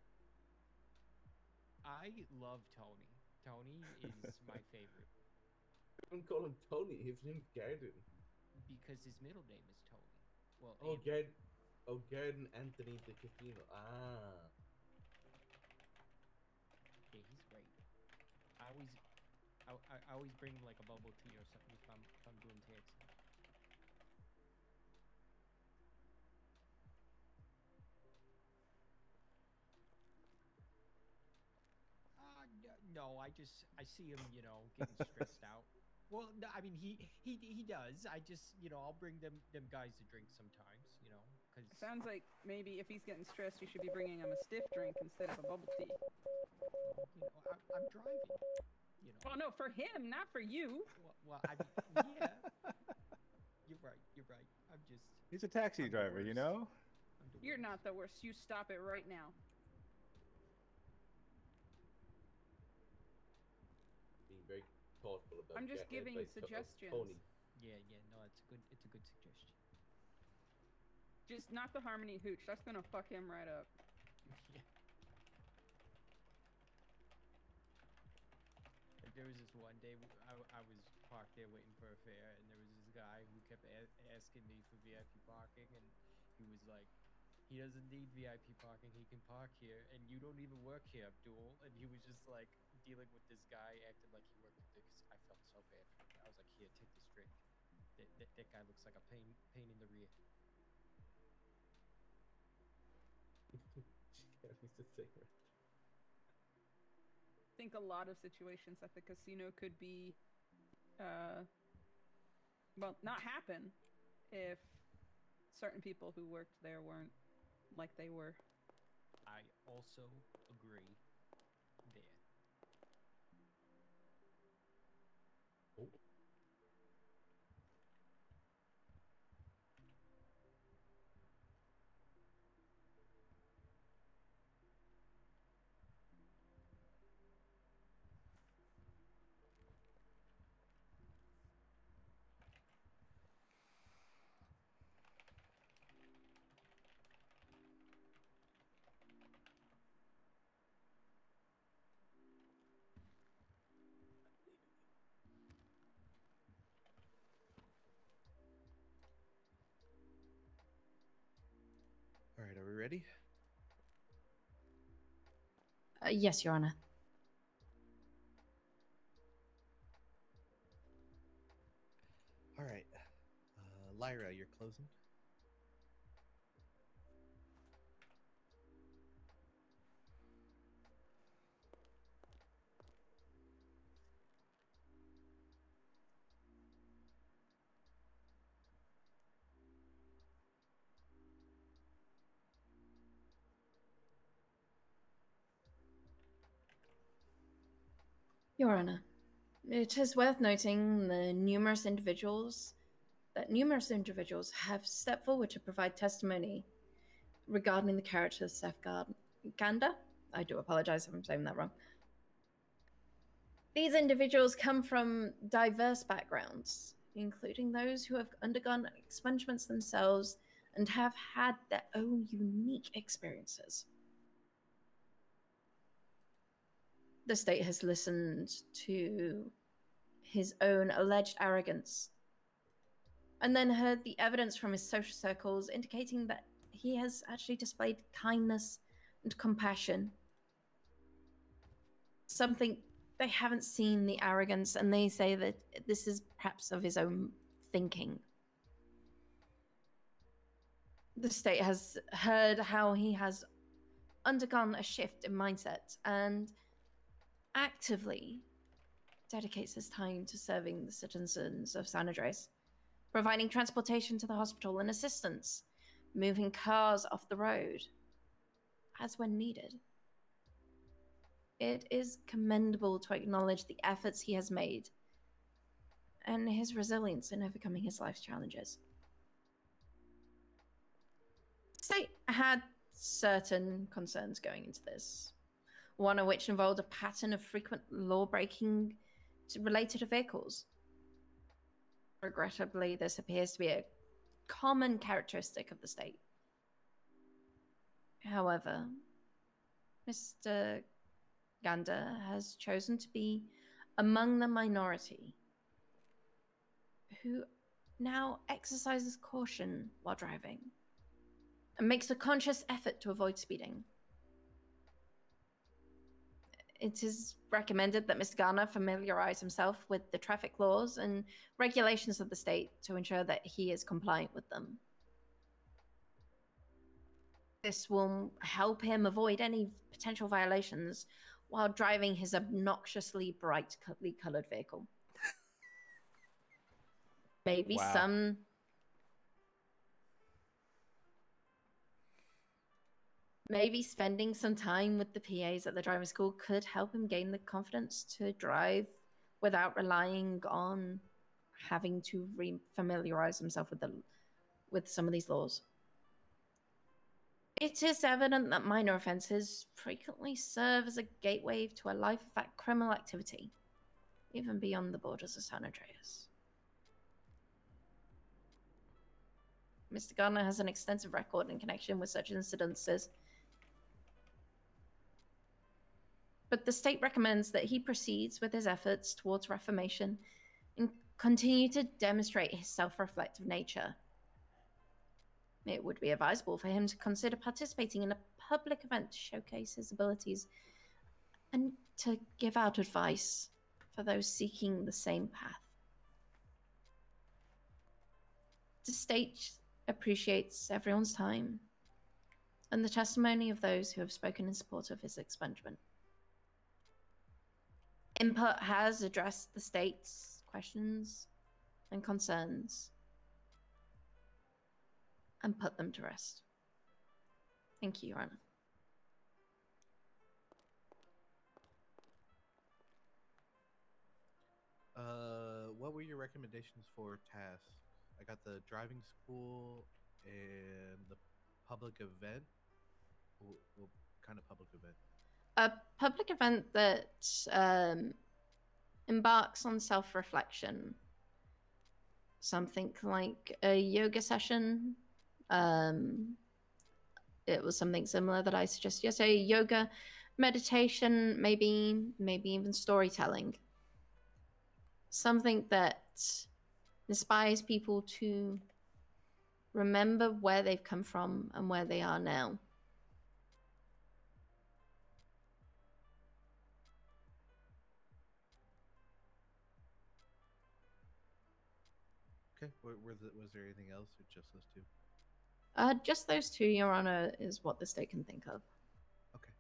I love Tony. Tony is my favorite. Don't call him Tony. His name's Garden. Because his middle name is Tony. Well, Oh, Anthony. Garden Anthony the Casino. Ah. Yeah, he's great. I always bring like a bubble tea or something if I'm doing taxi. No, I see him, getting stressed out. Well, no, I mean he does. I just, I'll bring them guys to drink sometimes, because It sounds like maybe if he's getting stressed, you should be bringing him a stiff drink instead of a bubble tea. I'm driving. Well, no, for him, not for you. Well, I mean, yeah. You're right. I'm just. He's a taxi driver, you know? You're not the worst. You stop it right now. Being very thoughtful about. I'm just giving suggestions. Tony. Yeah, no, it's a good suggestion. Just not the Harmony Hooch. That's gonna fuck him right up. Yeah. Like, there was this one day I was parked there waiting for a fare, and there was this guy who kept asking me for VIP parking, and he was like, he doesn't need VIP parking, he can park here, and you don't even work here, Abdul. And he was just like dealing with this guy acting like he worked at the I felt so bad for him. I was like, here, take this drink. That guy looks like a pain in the rear. He's a cigarette. I think a lot of situations at the casino could be, well, not happen if certain people who worked there weren't like they were. I also agree there. Oh. All right, are we ready? Yes, Your Honor. All right. Lyra, you're closing. Your Honor, it is worth noting numerous individuals have stepped forward to provide testimony regarding the character of Seth Gander. I do apologize if I'm saying that wrong. These individuals come from diverse backgrounds, including those who have undergone expungements themselves and have had their own unique experiences. The state has listened to his own alleged arrogance and then heard the evidence from his social circles indicating that he has actually displayed kindness and compassion. Something they haven't seen the arrogance, and they say that this is perhaps of his own thinking. The state has heard how he has undergone a shift in mindset and actively dedicates his time to serving the citizens of San Andreas, providing transportation to the hospital and assistance, moving cars off the road as when needed. It is commendable to acknowledge the efforts he has made and his resilience in overcoming his life's challenges. The state had certain concerns going into this, one of which involved a pattern of frequent law-breaking related to vehicles. Regrettably, this appears to be a common characteristic of the state. However, Mr. Gander has chosen to be among the minority who now exercises caution while driving and makes a conscious effort to avoid speeding. It is recommended that Mr. Garner familiarize himself with the traffic laws and regulations of the state to ensure that he is compliant with them. This will help him avoid any potential violations while driving his obnoxiously brightly colored vehicle. Maybe Wow. Maybe spending some time with the PAs at the driving school could help him gain the confidence to drive without relying on having to familiarize himself with some of these laws. It is evident that minor offenses frequently serve as a gateway to a life of that criminal activity, even beyond the borders of San Andreas. Mr. Garner has an extensive record in connection with such incidences, but the state recommends that he proceeds with his efforts towards reformation and continue to demonstrate his self-reflective nature. It would be advisable for him to consider participating in a public event to showcase his abilities and to give out advice for those seeking the same path. The state appreciates everyone's time and the testimony of those who have spoken in support of his expungement. Input has addressed the state's questions and concerns and put them to rest. Thank you, Your Honor. What were your recommendations for tasks? I got the driving school and the public event. What kind of public event? A public event that embarks on self-reflection. Something like a yoga session. It was something similar that I suggested yesterday. Yoga, meditation, maybe even storytelling. Something that inspires people to remember where they've come from and where they are now. Okay. Was there anything else, or just those two? Just those two, Your Honor, is what the state can think of. Okay.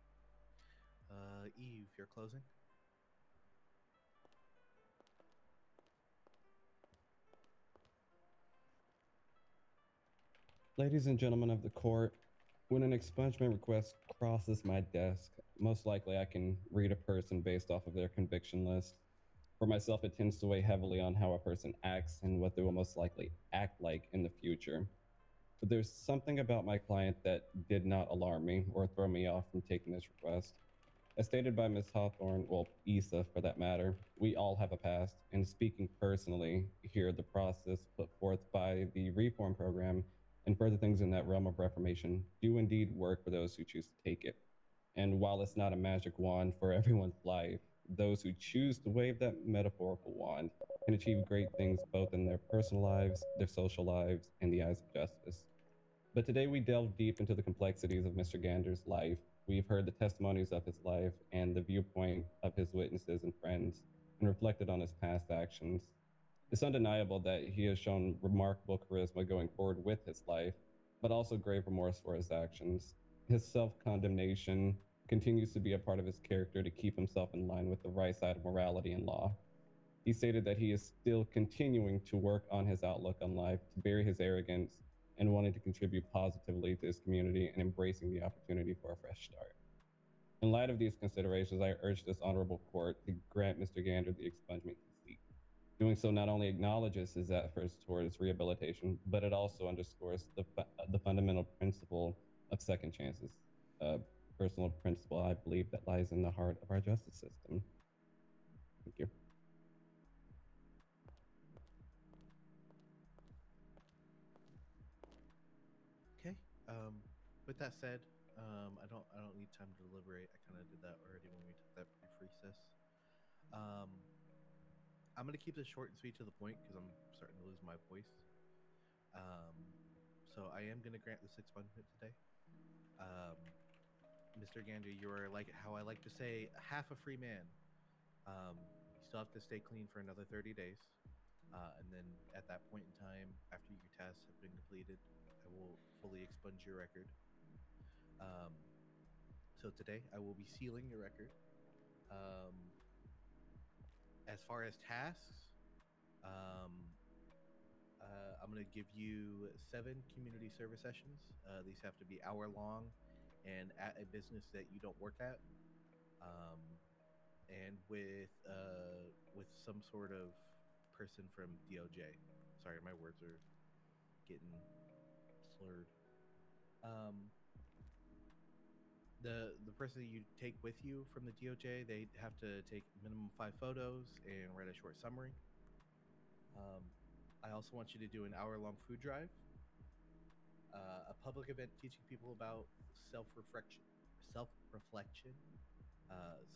Eve, you're closing. Ladies and gentlemen of the court, when an expungement request crosses my desk, most likely I can read a person based off of their conviction list. For myself, it tends to weigh heavily on how a person acts and what they will most likely act like in the future. But there's something about my client that did not alarm me or throw me off from taking this request. As stated by Ms. Hawthorne, well, Issa for that matter, we all have a past, and speaking personally, here the process put forth by the reform program and further things in that realm of reformation do indeed work for those who choose to take it. And while it's not a magic wand for everyone's life, those who choose to wave that metaphorical wand can achieve great things both in their personal lives, their social lives, and the eyes of justice. But today we delve deep into the complexities of Mr. Gander's life. We've heard the testimonies of his life and the viewpoint of his witnesses and friends, and reflected on his past actions. It's undeniable that he has shown remarkable charisma going forward with his life, but also grave remorse for his actions. His self-condemnation continues to be a part of his character to keep himself in line with the right side of morality and law. He stated that he is still continuing to work on his outlook on life, to bury his arrogance, and wanting to contribute positively to his community and embracing the opportunity for a fresh start. In light of these considerations, I urge this honorable court to grant Mr. Gander the expungement he seeks. Doing so not only acknowledges his efforts towards rehabilitation, but it also underscores the fundamental principle of second chances, a personal principle I believe that lies in the heart of our justice system. Thank you. Okay. With that said, I don't need time to deliberate. I kind of did that already when we took that brief recess. I'm gonna keep this short and sweet to the point because I'm starting to lose my voice. So I am gonna grant this expungement today. Mr. Gander, you are, like how I like to say, half a free man. You still have to stay clean for another 30 days. And then at that point in time, after your tasks have been completed, I will fully expunge your record. So today, I will be sealing your record. As far as tasks, I'm going to give you 7 community service sessions. These have to be hour long and at a business that you don't work at. And with some sort of person from DOJ. Sorry, my words are getting slurred. The person that you take with you from the DOJ, they have to take minimum 5 photos and write a short summary. I also want you to do an hour-long food drive, a public event teaching people about self-reflection.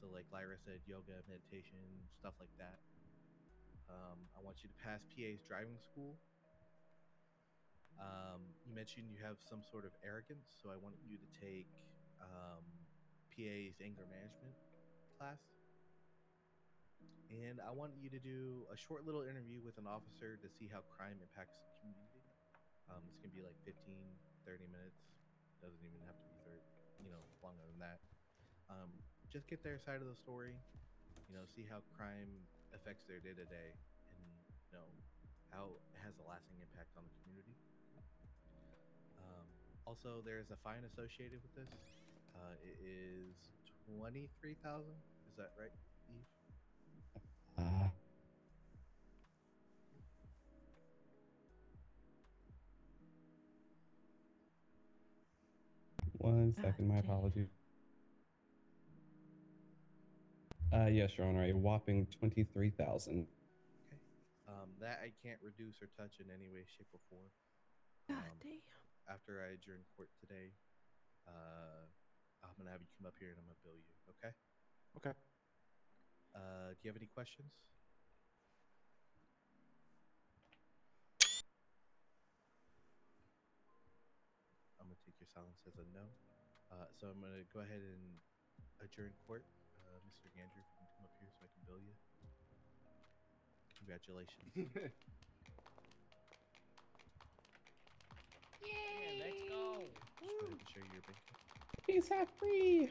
So like Lyra said, yoga, meditation, stuff like that. I want you to pass PA's driving school. You mentioned you have some sort of arrogance, so I want you to take PA's anger management class. And I want you to do a short little interview with an officer to see how crime impacts the community. This can be like 15, 30 minutes. Doesn't even have to be longer than that. Just get their side of the story, see how crime affects their day-to-day and, how it has a lasting impact on the community. Also, there's a fine associated with this. It is 23,000. Is that right, Eve? One second, my apologies. Yes, Your Honor, a whopping 23,000. Okay. That I can't reduce or touch in any way, shape, or form. God damn. After I adjourn court today, I'm gonna have you come up here and I'm gonna bill you. Okay. Okay. Do you have any questions? I'm gonna take your silence as a no. So I'm gonna go ahead and adjourn court. Mr. Gander, if you can come up here so I can bill you. Congratulations. Yeah, let's go. Just go ahead and share your bank. Peace out free.